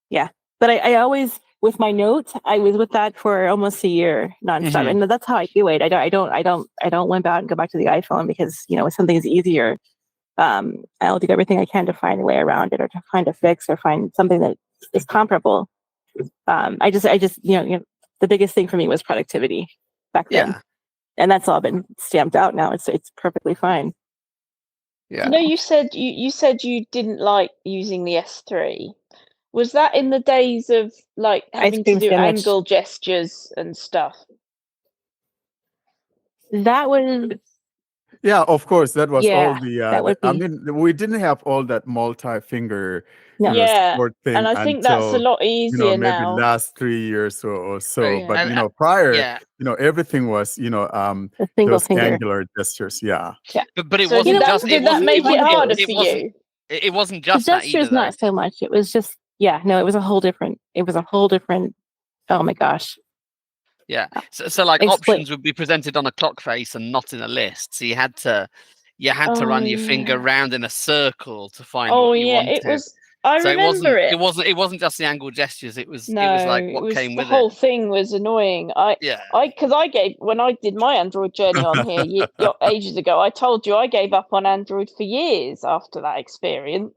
Yeah, but I always, with my Note, I was with that for almost a year nonstop, and that's how I do it. I don't limp out and go back to the iPhone because if something's easier, I'll do everything I can to find a way around it, or to find a fix, or find something that is comparable. I just the biggest thing for me was productivity back then, and that's all been stamped out now. It's perfectly fine. Yeah. You said you didn't like using the S3. Was that in the days of like having to do angle gestures and stuff? That was. Yeah, of course. That was all the. that would I be. mean, we didn't have all that multi-finger support thing and I think until, that's a lot easier maybe now. last 3 years or so. Right. But prior, everything was those finger. angular gestures. Yeah. But it So wasn't did just. that, did that make it harder for you? It wasn't The just that either. gestures, not so much. It was just it was a whole different. Oh my gosh. Yeah. So like options would be presented on a clock face and not in a list. So you had to run your finger round in a circle to find what you wanted. It was. I remember it. It wasn't just the angle gestures. It was like what came with it. The whole thing was annoying. Because I gave, when I did my Android journey on here ages ago, I told you I gave up on Android for years after that experience.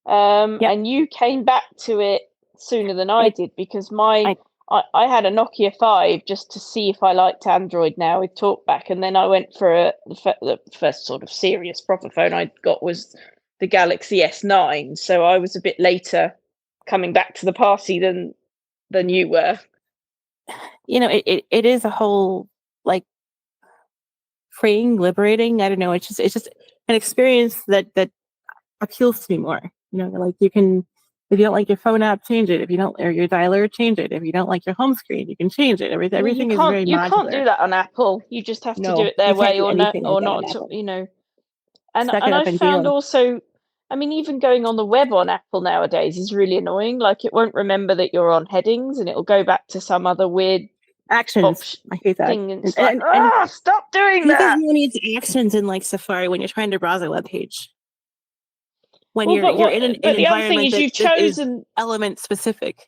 And you came back to it sooner than I did, because I had a Nokia 5 just to see if I liked Android now with TalkBack, and then I went for the first sort of serious proper phone I got was the Galaxy S9, so I was a bit later coming back to the party than you were. It is a whole like freeing, liberating. I don't know. It's just an experience that appeals to me more. Like you can. If you don't like your phone app, change it. If you don't, or your dialer, change it. If you don't like your home screen, you can change it. Everything is very modular. You can't do that on Apple. You just have to do it their way or not. And I found also, I mean, even going on the web on Apple nowadays is really annoying. Like it won't remember that you're on headings, and it'll go back to some other weird actions. I hate that. Thing, and stop doing that. You need actions in like Safari when you're trying to browse a web page. When you're in an the other environment thing is you've chosen element specific.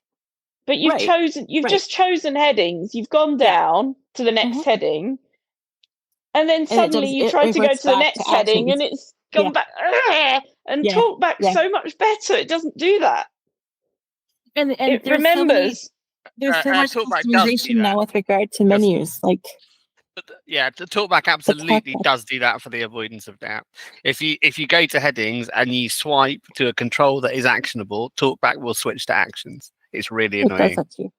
But you've just chosen headings. You've gone down to the next heading, and then suddenly you try to go to the next heading, and it's gone back. And TalkBack's so much better. It doesn't do that. And it remembers. There's so much customization now with regard to menus. Like Yeah, TalkBack absolutely does do that for the avoidance of doubt. If you go to headings and you swipe to a control that is actionable, TalkBack will switch to actions. It's really It does annoying. that too.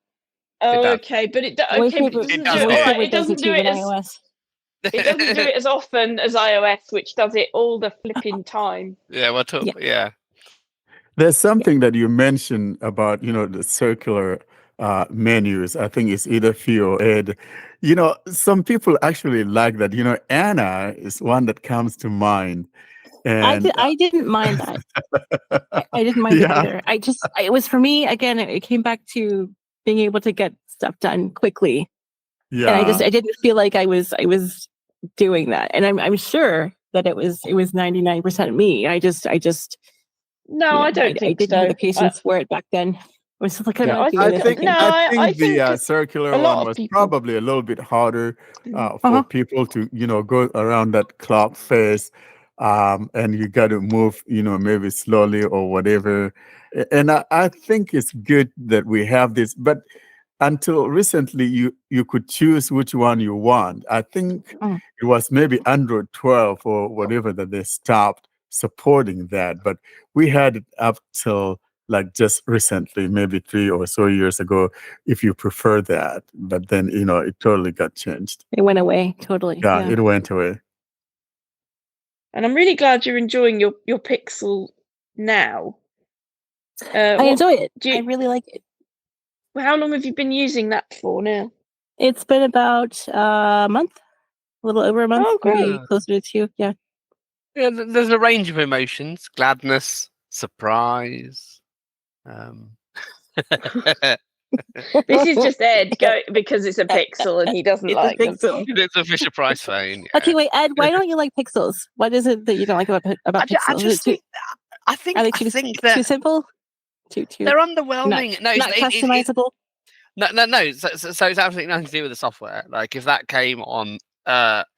Oh, does. okay, but it doesn't do it. All right, it doesn't do it as iOS. it doesn't do it as often as iOS, which does it all the flipping time. Yeah, well, yeah. There's something that you mentioned about, the circular menus. I think it's either Fee or Ed. Some people actually like that. Anna is one that comes to mind. And I didn't mind that. I didn't mind it either. It was for me, again, it came back to being able to get stuff done quickly. Yeah. And I didn't feel like I was doing that. And I'm sure that it was 99% me. I don't think I didn't have the patience for it back then. I was like, I think the circular one was probably a little bit harder for people to, go around that clock face, and you got to move, maybe slowly or whatever. And I think it's good that we have this, but until recently, you could choose which one you want. I think it was maybe Android 12 or whatever that they stopped supporting that, but we had it up till like just recently, maybe 3 or so years ago, if you prefer that. But then, it totally got changed. It went away, totally. Yeah, it went away. And I'm really glad you're enjoying your Pixel now. I enjoy it. I really like it. How long have you been using that for now? It's been about a month, a little over a month. Oh, great. Maybe closer to 2. Yeah. Yeah, there's a range of emotions: gladness, surprise. This is just Ed because it's a Pixel and he doesn't like them. It's a Fisher Price phone. Yeah. Okay, wait, Ed. Why don't you like Pixels? What is it that you don't like about Pixels? I think too simple. Too. They're underwhelming. Not customizable. No. So it's absolutely nothing to do with the software. Like if that came on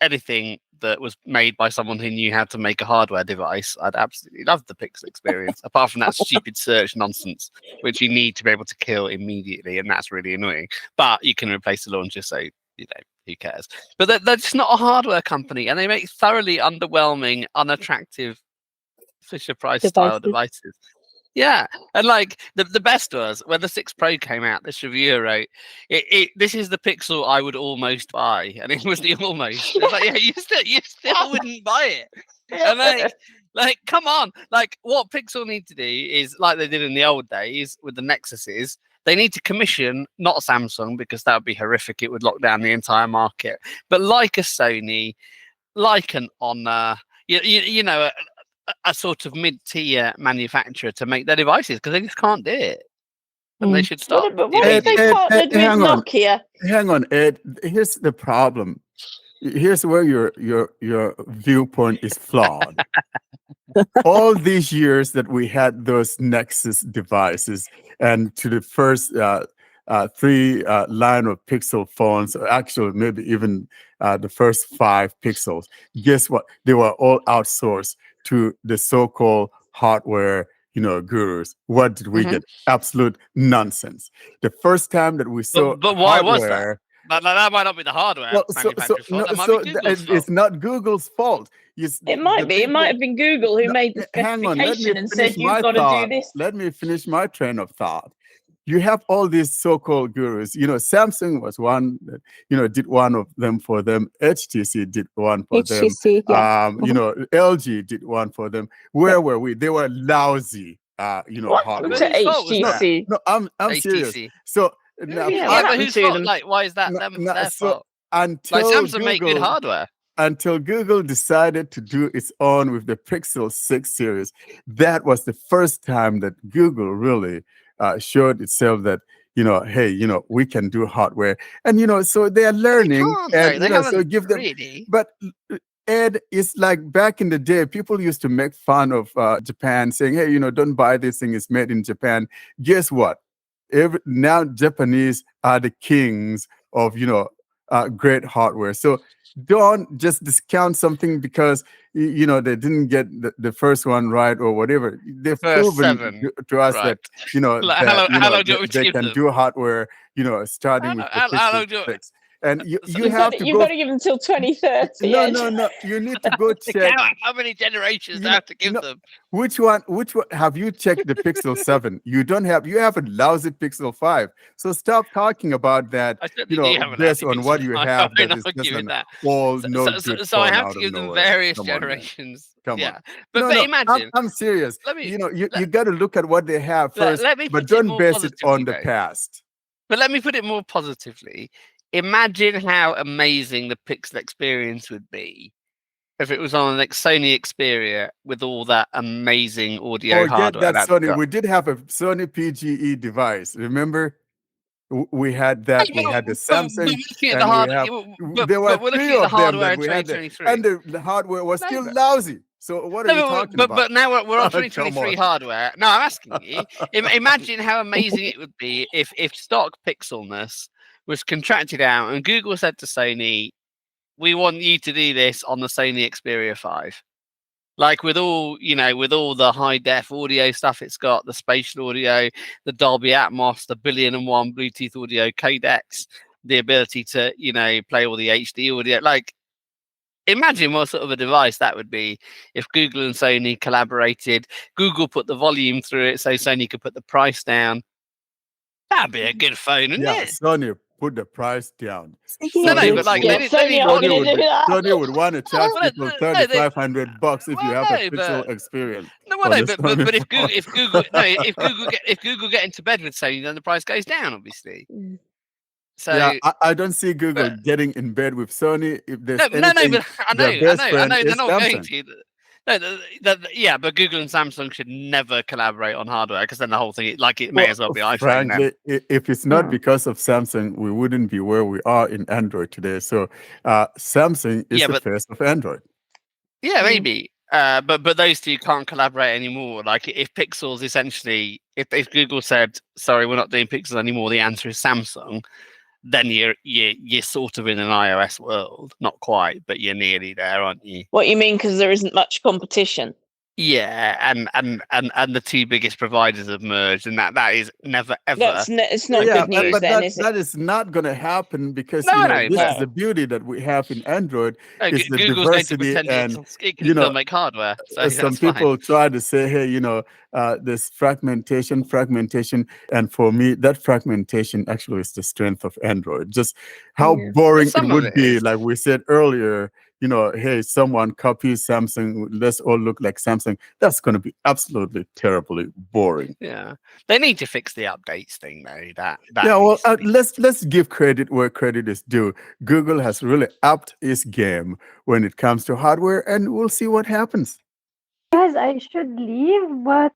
anything that was made by someone who knew how to make a hardware device, I'd absolutely love the Pixel experience. Apart from that stupid search nonsense, which you need to be able to kill immediately, and that's really annoying. But you can replace the launcher, so who cares? But they're just not a hardware company, and they make thoroughly underwhelming, unattractive Fisher Price style devices. Yeah, and like the best was when the 6 Pro came out. This reviewer wrote, "This is the Pixel I would almost buy," and it was the almost. It's like, yeah, you still wouldn't buy it. And like, come on! Like, what Pixel need to do is like they did in the old days with the Nexuses. They need to commission not Samsung, because that would be horrific. It would lock down the entire market. But like a Sony, like an Honor, a sort of mid-tier manufacturer to make their devices, because they just can't do it, and they should stop. But what if they partnered with Nokia? Hang on, Ed. Here's the problem. Here's where your viewpoint is flawed. All these years that we had those Nexus devices, and to the first 3 line of Pixel phones, or actually maybe even the first 5 Pixels, guess what? They were all outsourced to the so-called hardware, gurus. What did we get? Absolute nonsense. The first time that we saw but why hardware, was that? That might not be the hardware manufacturer's fault. That might be Google's fault. It's not Google's fault. It might be. It might have been Google who made the specification and said you've got to do this. Let me finish my train of thought. You have all these so-called gurus. Samsung was one that, did one of them for them. HTC did one for them. Yeah. LG did one for them. Where were we? They were lousy, hardware. HTC? No, I'm serious. So now, but whose fault? Like, why is that their fault? Until Samsung make good hardware. Until Google decided to do its own with the Pixel 6 series, that was the first time that Google really showed itself that, hey, we can do hardware. And, so they are learning. So give them. Really. But Ed, it's like back in the day, people used to make fun of Japan, saying, hey, don't buy this thing, it's made in Japan. Guess what? Now Japanese are the kings of, great hardware. So don't just discount something because they didn't get the first one right or whatever. They've proven to us that they can do hardware. Starting with the Pixel 6. And you You've have got to you've go. got to give them till 2030. No, Ed. no, no. You need to go check. How many generations do You I know, have to give no, them? which one have you checked the Pixel 7? You have a lousy Pixel 5. So stop talking about that, I certainly do have a based lousy on what Pixel you 5. have, I'm that not is just arguing an that. all So, no so, so, good so I phone have out to of give them nowhere. various Come on, man. generations. Come Yeah, on. but No, no, imagine. I'm serious. Let me You got to look at what they have first, let me but put it don't more base it on positively, the though. past. But let me put it more positively. Imagine how amazing the Pixel experience would be if it was on an Sony Xperia with all that amazing audio Forget hardware that that's Sony. got. We did have a Sony PGE device. Remember? We had that. We had the Samsung, Looking at the and we hardware, have. There were we're three looking at the of them hardware that in we had, 2023. and the hardware was No, still but- lousy. So what are you talking about? But now we're on Come 2023 on. hardware. No, I'm asking you. Imagine how amazing it would be if stock pixelness was contracted out and Google said to Sony, "We want you to do this on the Sony Xperia 5." Like with all the high def audio stuff it's got, the spatial audio, the Dolby Atmos, the 1,000,000,001 Bluetooth audio codecs, the ability to, play all the HD audio. Like, imagine what sort of a device that would be if Google and Sony collaborated. Google put the volume through it so Sony could put the price down. That'd be a good phone, wouldn't Yeah, it? Sony put the price down. No, but like Sony aren't going to do that. Sony would want to charge Well, people no, they- $3,500 if you have a Pixel but experience. no, on no, the but Sony if Google phone. if Google get into bed with Sony, then the price goes down, obviously. So yeah, I don't see Google getting in bed with Sony. If there's no, anything, but I their know, best friend they're is not going Samsung. to. No, yeah, but Google and Samsung should never collaborate on hardware because then the whole thing, it may as well be iPhone. Frankly, if it's not Hmm. because of Samsung, we wouldn't be where we are in Android today. So Samsung is the face of Android. Yeah, maybe. But those two can't collaborate anymore. Like if Pixels essentially, if Google said, "Sorry, we're not doing Pixels anymore," the answer is Samsung. Then you're sort of in an iOS world, not quite, but you're nearly there, aren't you? What you mean? Because there isn't much competition. Yeah, and the two biggest providers have merged, and that is never ever. It's not good news, but then, is it? that is not going to happen because No, this is the beauty that we have in Android. No, is the Google's going to diversity pretend and it can still make hardware. So some that's people fine. try to say, hey, this fragmentation, and for me, that fragmentation actually is the strength of Android. Just how boring it would be, like we said earlier. Hey, someone copies Samsung, let's all look like Samsung. That's going to be absolutely terribly boring. Yeah, they need to fix the updates thing, though. That yeah, well, let's give credit where credit is due. Google has really upped its game when it comes to hardware, and we'll see what happens. Guys, I should leave, but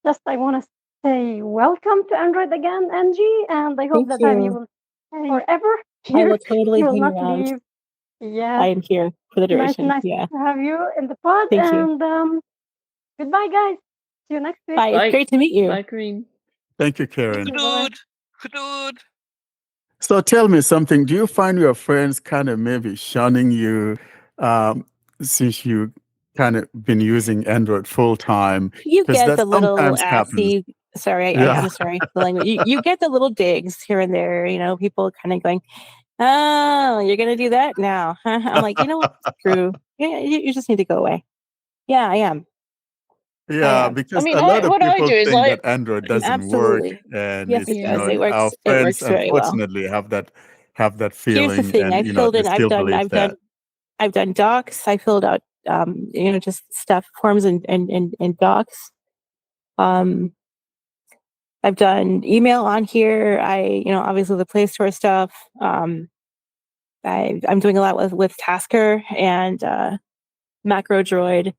just I want to say welcome to Android again, Angie, and I hope Thank that you you. will stay forever I here. will totally You will hang not around. leave. Yeah. I am here for the duration. Nice Yeah. to have you in the pod. Thank you. And goodbye, guys. See you next week. Bye. It's great to meet you. Bye, Karene. Thank you, Karen. Good. So tell me something. Do you find your friends kind of maybe shunning you since you kind of been using Android full time? You get that the little sometimes happens. assy. Sorry, I'm sorry. The language. You get the little digs here and there. People kind of going, "Oh, you're gonna do that now?" I'm like, you know what? Screw. Yeah, you just need to go away. Yeah, I am. Yeah, because I mean, a lot of what I people do is think that Android doesn't Absolutely. work, and Yes, it's it does. It works. our It friends works very well. unfortunately have that feeling. Here's the thing. And I've filled they in. still believe that. I've done docs. I filled out, just stuff, forms and docs. I've done email on here. Obviously the Play Store stuff. I'm doing a lot with Tasker and Macro Droid.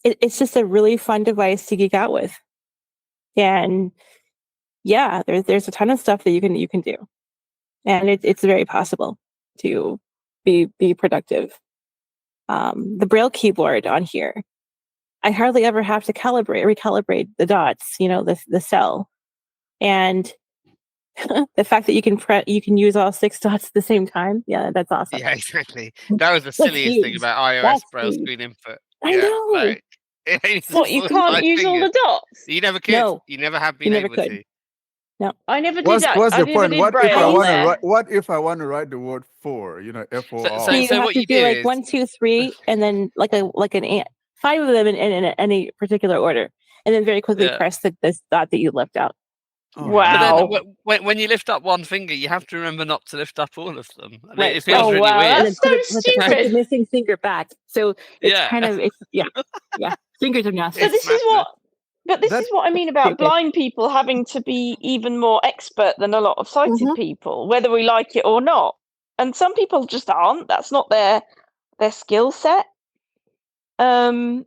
It's just a really fun device to geek out with. And yeah, there's a ton of stuff that you can do, and it's very possible to be productive. The Braille keyboard on here, I hardly ever have to recalibrate the dots, the cell, and the fact that you can use all 6 dots at the same time. Yeah, that's awesome. Yeah, exactly. That was the silliest thing about iOS Braille screen input. I know. What, you can't use all the dots? You never could. No, you never have you been never able could. to. No, I never did What's that. what's I the never point? did What if braille I on want to there. write? What if I want to write the word for? So, so FOR. you have what to you do do like is 1, 2, 3, and then like an 5 of them in any particular order, and then very quickly press this dot that you left out. Wow. But then when you lift up one finger, you have to remember not to lift up all of them. And Right. it feels really weird. And then That's so put the stupid. missing finger back. So it's Yeah. kind of yeah. Fingers are nasty. So this is what I mean about stupid. blind people having to be even more expert than a lot of sighted people, whether we like it or not. And some people just aren't. That's not their skill set. You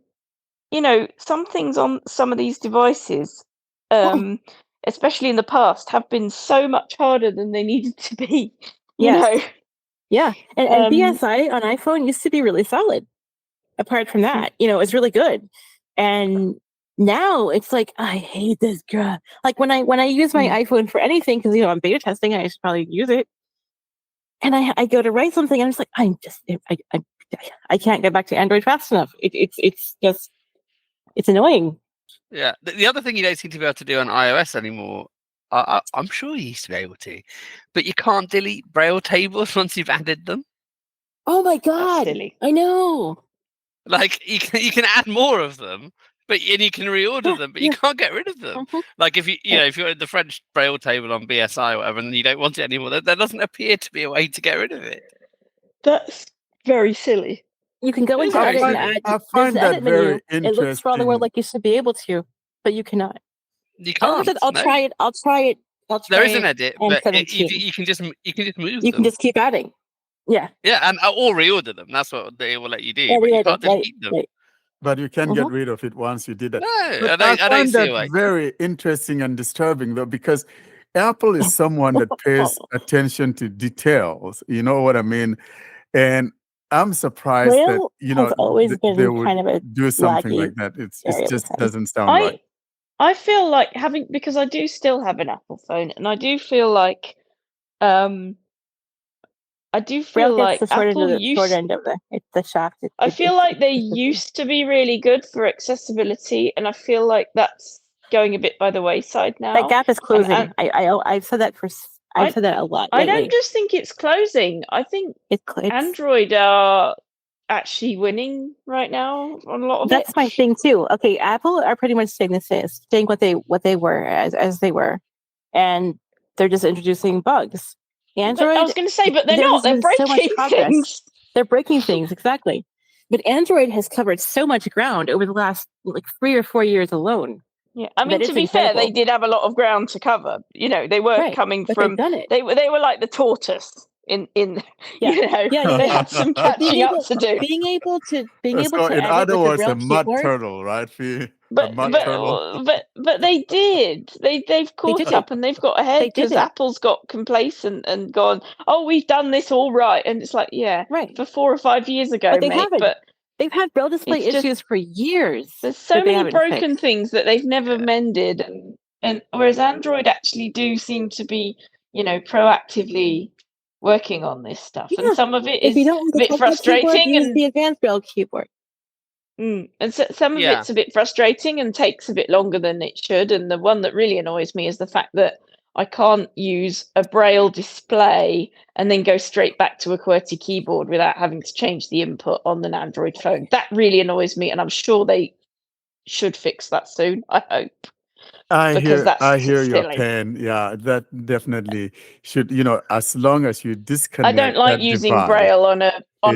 know, some things on some of these devices, especially in the past, have been so much harder than they needed to be. You know. Yeah. And BSI on iPhone used to be really solid. Apart from that, you know, it's really good. And now it's like, I hate this girl. Like when I use my iPhone for anything, because you know I'm beta testing, I should probably use it. And I go to write something, and I'm just like, I can't get back to Android fast enough. It's just it's annoying. Yeah. The other thing you don't seem to be able to do on iOS anymore, I'm sure you used to be able to, but you can't delete Braille tables once you've added them. Oh my god! I know. Like you can add more of them, and you can reorder them, but you can't get rid of them. Like if if you're in the French Braille table on BSI or whatever, and you don't want it anymore, there doesn't appear to be a way to get rid of it. That's very silly. You can go into very edit and silly. add. I There's find the that edit menu. very It looks for all the world interesting. like you should be able to, but you cannot. You Like I can't. said, I'll no. try it. I'll try it. There is an edit, on but 17. you can just move them. You can just keep adding. Yeah. Yeah, and or reorder them. That's what they will let you do, Yeah, but you reorder, can't delete them. But you can get rid of it once you did that. No, But I I don't find see a that way. very interesting and disturbing, though, because Apple is someone that pays attention to details. You know what I mean? And I'm surprised that Braille has always been they would kind of a do something laggy like that. It area just with doesn't sound right. I feel like because I do still have an Apple phone, and I do feel like Braille gets the short Apple end of the shaft. I feel like they used to be really good for accessibility, and I feel like that's going a bit by the wayside now. That gap is closing. I've said that I've said that a lot lately. I don't just think it's closing. I think it's Android are actually winning right now on a lot of That's my thing too. Okay, Apple are pretty much staying what they were as they were, and they're just introducing bugs. Android, I was going to say, but they're not. They're so much breaking progress. things. They're breaking things, exactly. But Android has covered so much ground over the last 3 or 4 years alone. Yeah, I mean, to be fair, they did have a lot of ground to cover. You know, they were coming from. They were like the tortoise in. They had some catching up to do. Being able to in other words, a mud turtle, right? But they did. They've caught up and they've got ahead because Apple's got complacent and gone, oh, we've done this all right, and it's like, for 4 or 5 years ago, but they haven't. But they've had Braille display issues for years. There's so many broken things that they've never mended, and whereas Android actually do seem to be, proactively working on this stuff, and some of it is a bit frustrating. Use the advanced Braille keyboard. And so some of it's a bit frustrating and takes a bit longer than it should. And the one that really annoys me is the fact that I can't use a Braille display and then go straight back to a QWERTY keyboard without having to change the input on an Android phone. That really annoys me, and I'm sure they should fix that soon. I hope. I hear your pain. Yeah, that definitely should. As long as you disconnect. I don't like using device, Braille on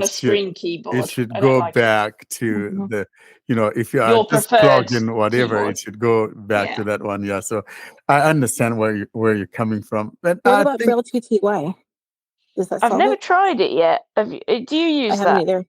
a screen keyboard. It should go back to the. If you are just plugged in whatever, keyboard. It should go back to that one. Yeah. So I understand where you're coming from. But what about Braille TTY? I've never tried it yet. Do you use that? I haven't either.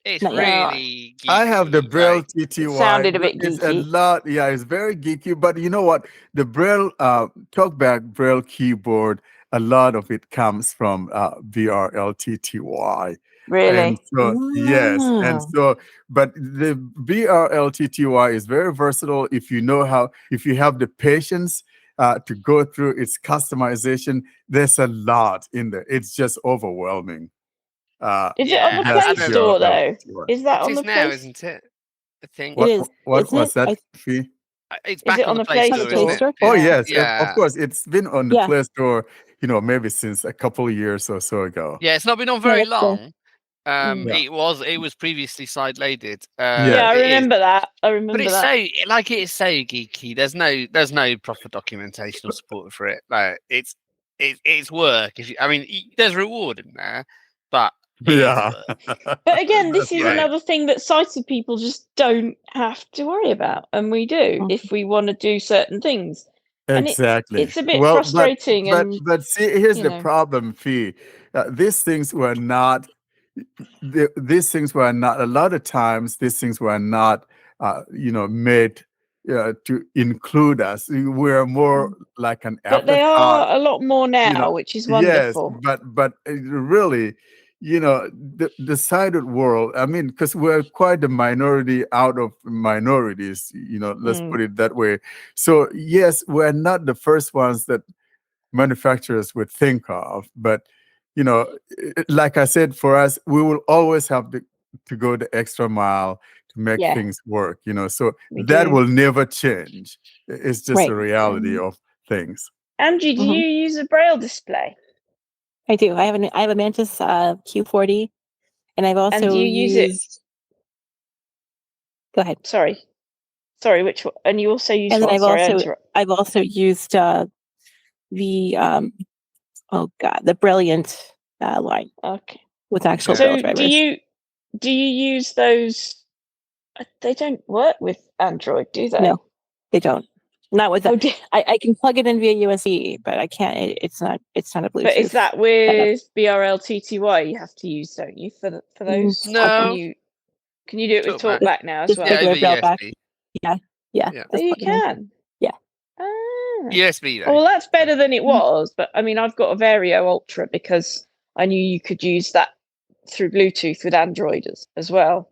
It's really geeky. I have the Braille TTY. It sounded a bit geeky. It's a lot. Yeah, it's very geeky. But you know what? The Braille TalkBack Braille keyboard, a lot of it comes from BRLTTY. Really? And so yes, and so but the BRLTTY is very versatile if you have the patience to go through its customization. There's a lot in there. It's just overwhelming. Is it on the Play Store though? Is that on the now, Play? isn't it? I think What's that, Fee? It's Is back it on on the the Play Play Store, Store? isn't it? Oh Yeah. yes, of Yeah. course. It's been on the Yeah. Play Store, maybe since a couple of years or so ago. Yeah, it's not been on Yeah, very that's fair. long. Mm. Yeah. It was previously side-loaded. Yeah, I It is. remember that. I But remember it's that. it's so geeky. There's no proper documentation or support for it. Like it's work. There's reward in there, but it is Yeah. work. But again, this That's is right. another thing that sighted people just don't have to worry about, and we do if we want to do certain things. And Exactly. it's a bit Well, frustrating, and but see, here's you the know, problem, Fee. These things were not. These things were not. A lot of times, these things were not. Made to include us. We're more like an but they afterthought. are a lot more now, which is Yes, wonderful. but really, the decided world. I mean, because we're quite a minority out of minorities. Let's put it that way. So yes, we're not the first ones that manufacturers would think of, but like I said, for us, we will always have to go the extra mile to make Yeah. things work. So We that do. will never change. It's just Right. a reality of things. Angie, do you use a Braille display? I do. I have a Mantis Q40, and I've also And do you use it? Go ahead. Sorry, which one? And you also use And then what? Sorry, I I've also used the the Brilliant line. Okay. With actual So Braille drivers. do you use those? They don't work with Android, do they? No, they don't. Not with Oh, that. I can plug it in via USB, but I can't. It's not a Bluetooth. But is that with BRL2TY you have to use, don't you, for those? Or No. can you do it with TalkBack. TalkBack now as Just well? regular over Braille back. USB. Yeah. Yeah. Oh, you Just plug it in. can. Yeah. Ah. USB though. Oh, well, that's better than it was. But I mean, I've got a Vario Ultra because I knew you could use that through Bluetooth with Android as well.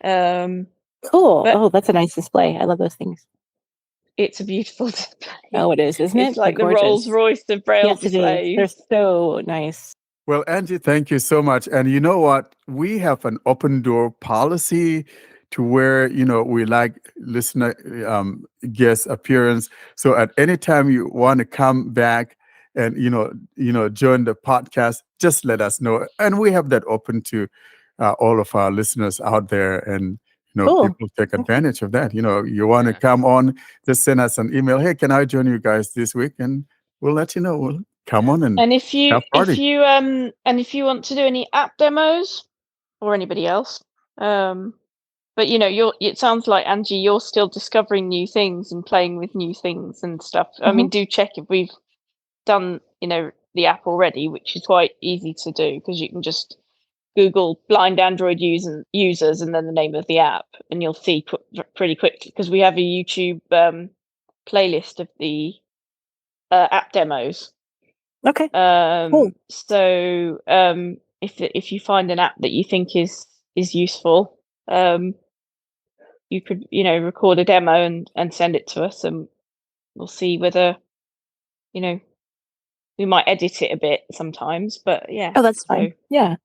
Cool. But Oh, that's a nice display. I love those things. it's a beautiful display. Oh, it is, isn't it? It's like They're the gorgeous. Rolls Royce of Braille Yes, it displays. is. They're so nice. Well, Angie, thank you so much. And you know what? We have an open door policy to where, we like listener guest appearance. So at any time you want to come back and, join the podcast, just let us know. And we have that open to all of our listeners out there. And, Cool. people take advantage of that. You want to come on, just send us an email. Hey, can I join you guys this week? And we'll let you know. We'll come on And if you have party. if you want to do any app demos or anybody else, but it sounds like, Angie, you're still discovering new things and playing with new things and stuff. I mean, do check if we've done the app already, which is quite easy to do because you can just Google blind Android users and then the name of the app, and you'll see pretty quickly because we have a YouTube playlist of the app demos. Okay. Cool. So if you find an app that you think is useful, you could record a demo and send it to us, and we'll see whether we might edit it a bit sometimes, but yeah. Oh, that's fine. Yeah.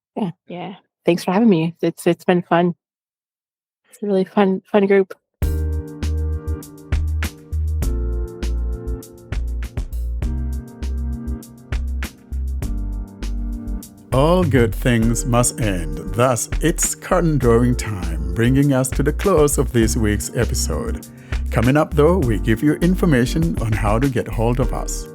Thanks for having me. It's been fun. It's a really fun group. All good things must end. Thus, it's curtain drawing time, bringing us to the close of this week's episode. Coming up, though, we give you information on how to get hold of us.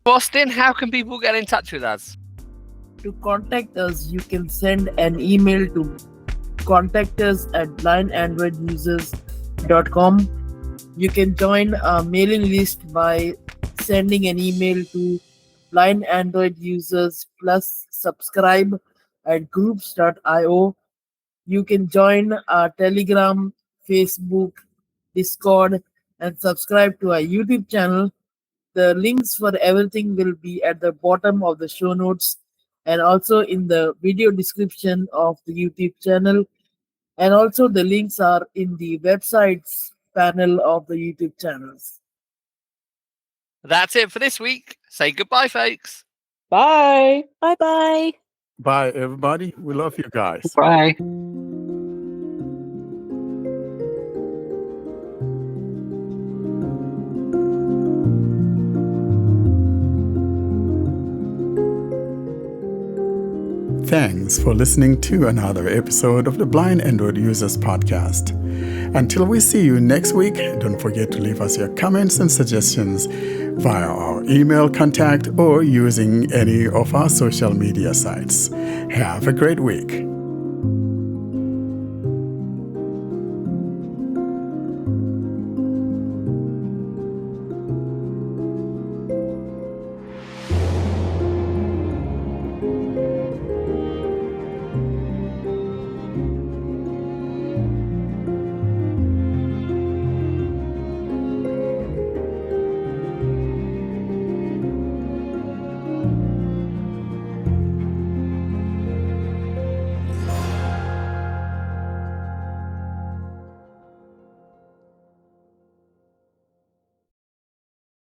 Austin, how can people get in touch with us? To contact us, you can send an email to contactus@blindandroidusers.com. You can join our mailing list by sending an email to blind Android users plus subscribe at groups.io. You can join our Telegram, Facebook, Discord, and subscribe to our YouTube channel. The links for everything will be at the bottom of the show notes and also in the video description of the YouTube channel. And also the links are in the websites panel of the YouTube channels. That's it for this week. Say goodbye, folks. Bye. Bye-bye. Bye, everybody. We love you guys. Bye. thanks for listening to another episode of the Blind Android Users Podcast. Until we see you next week, don't forget to leave us your comments and suggestions via our email contact or using any of our social media sites. Have a great week.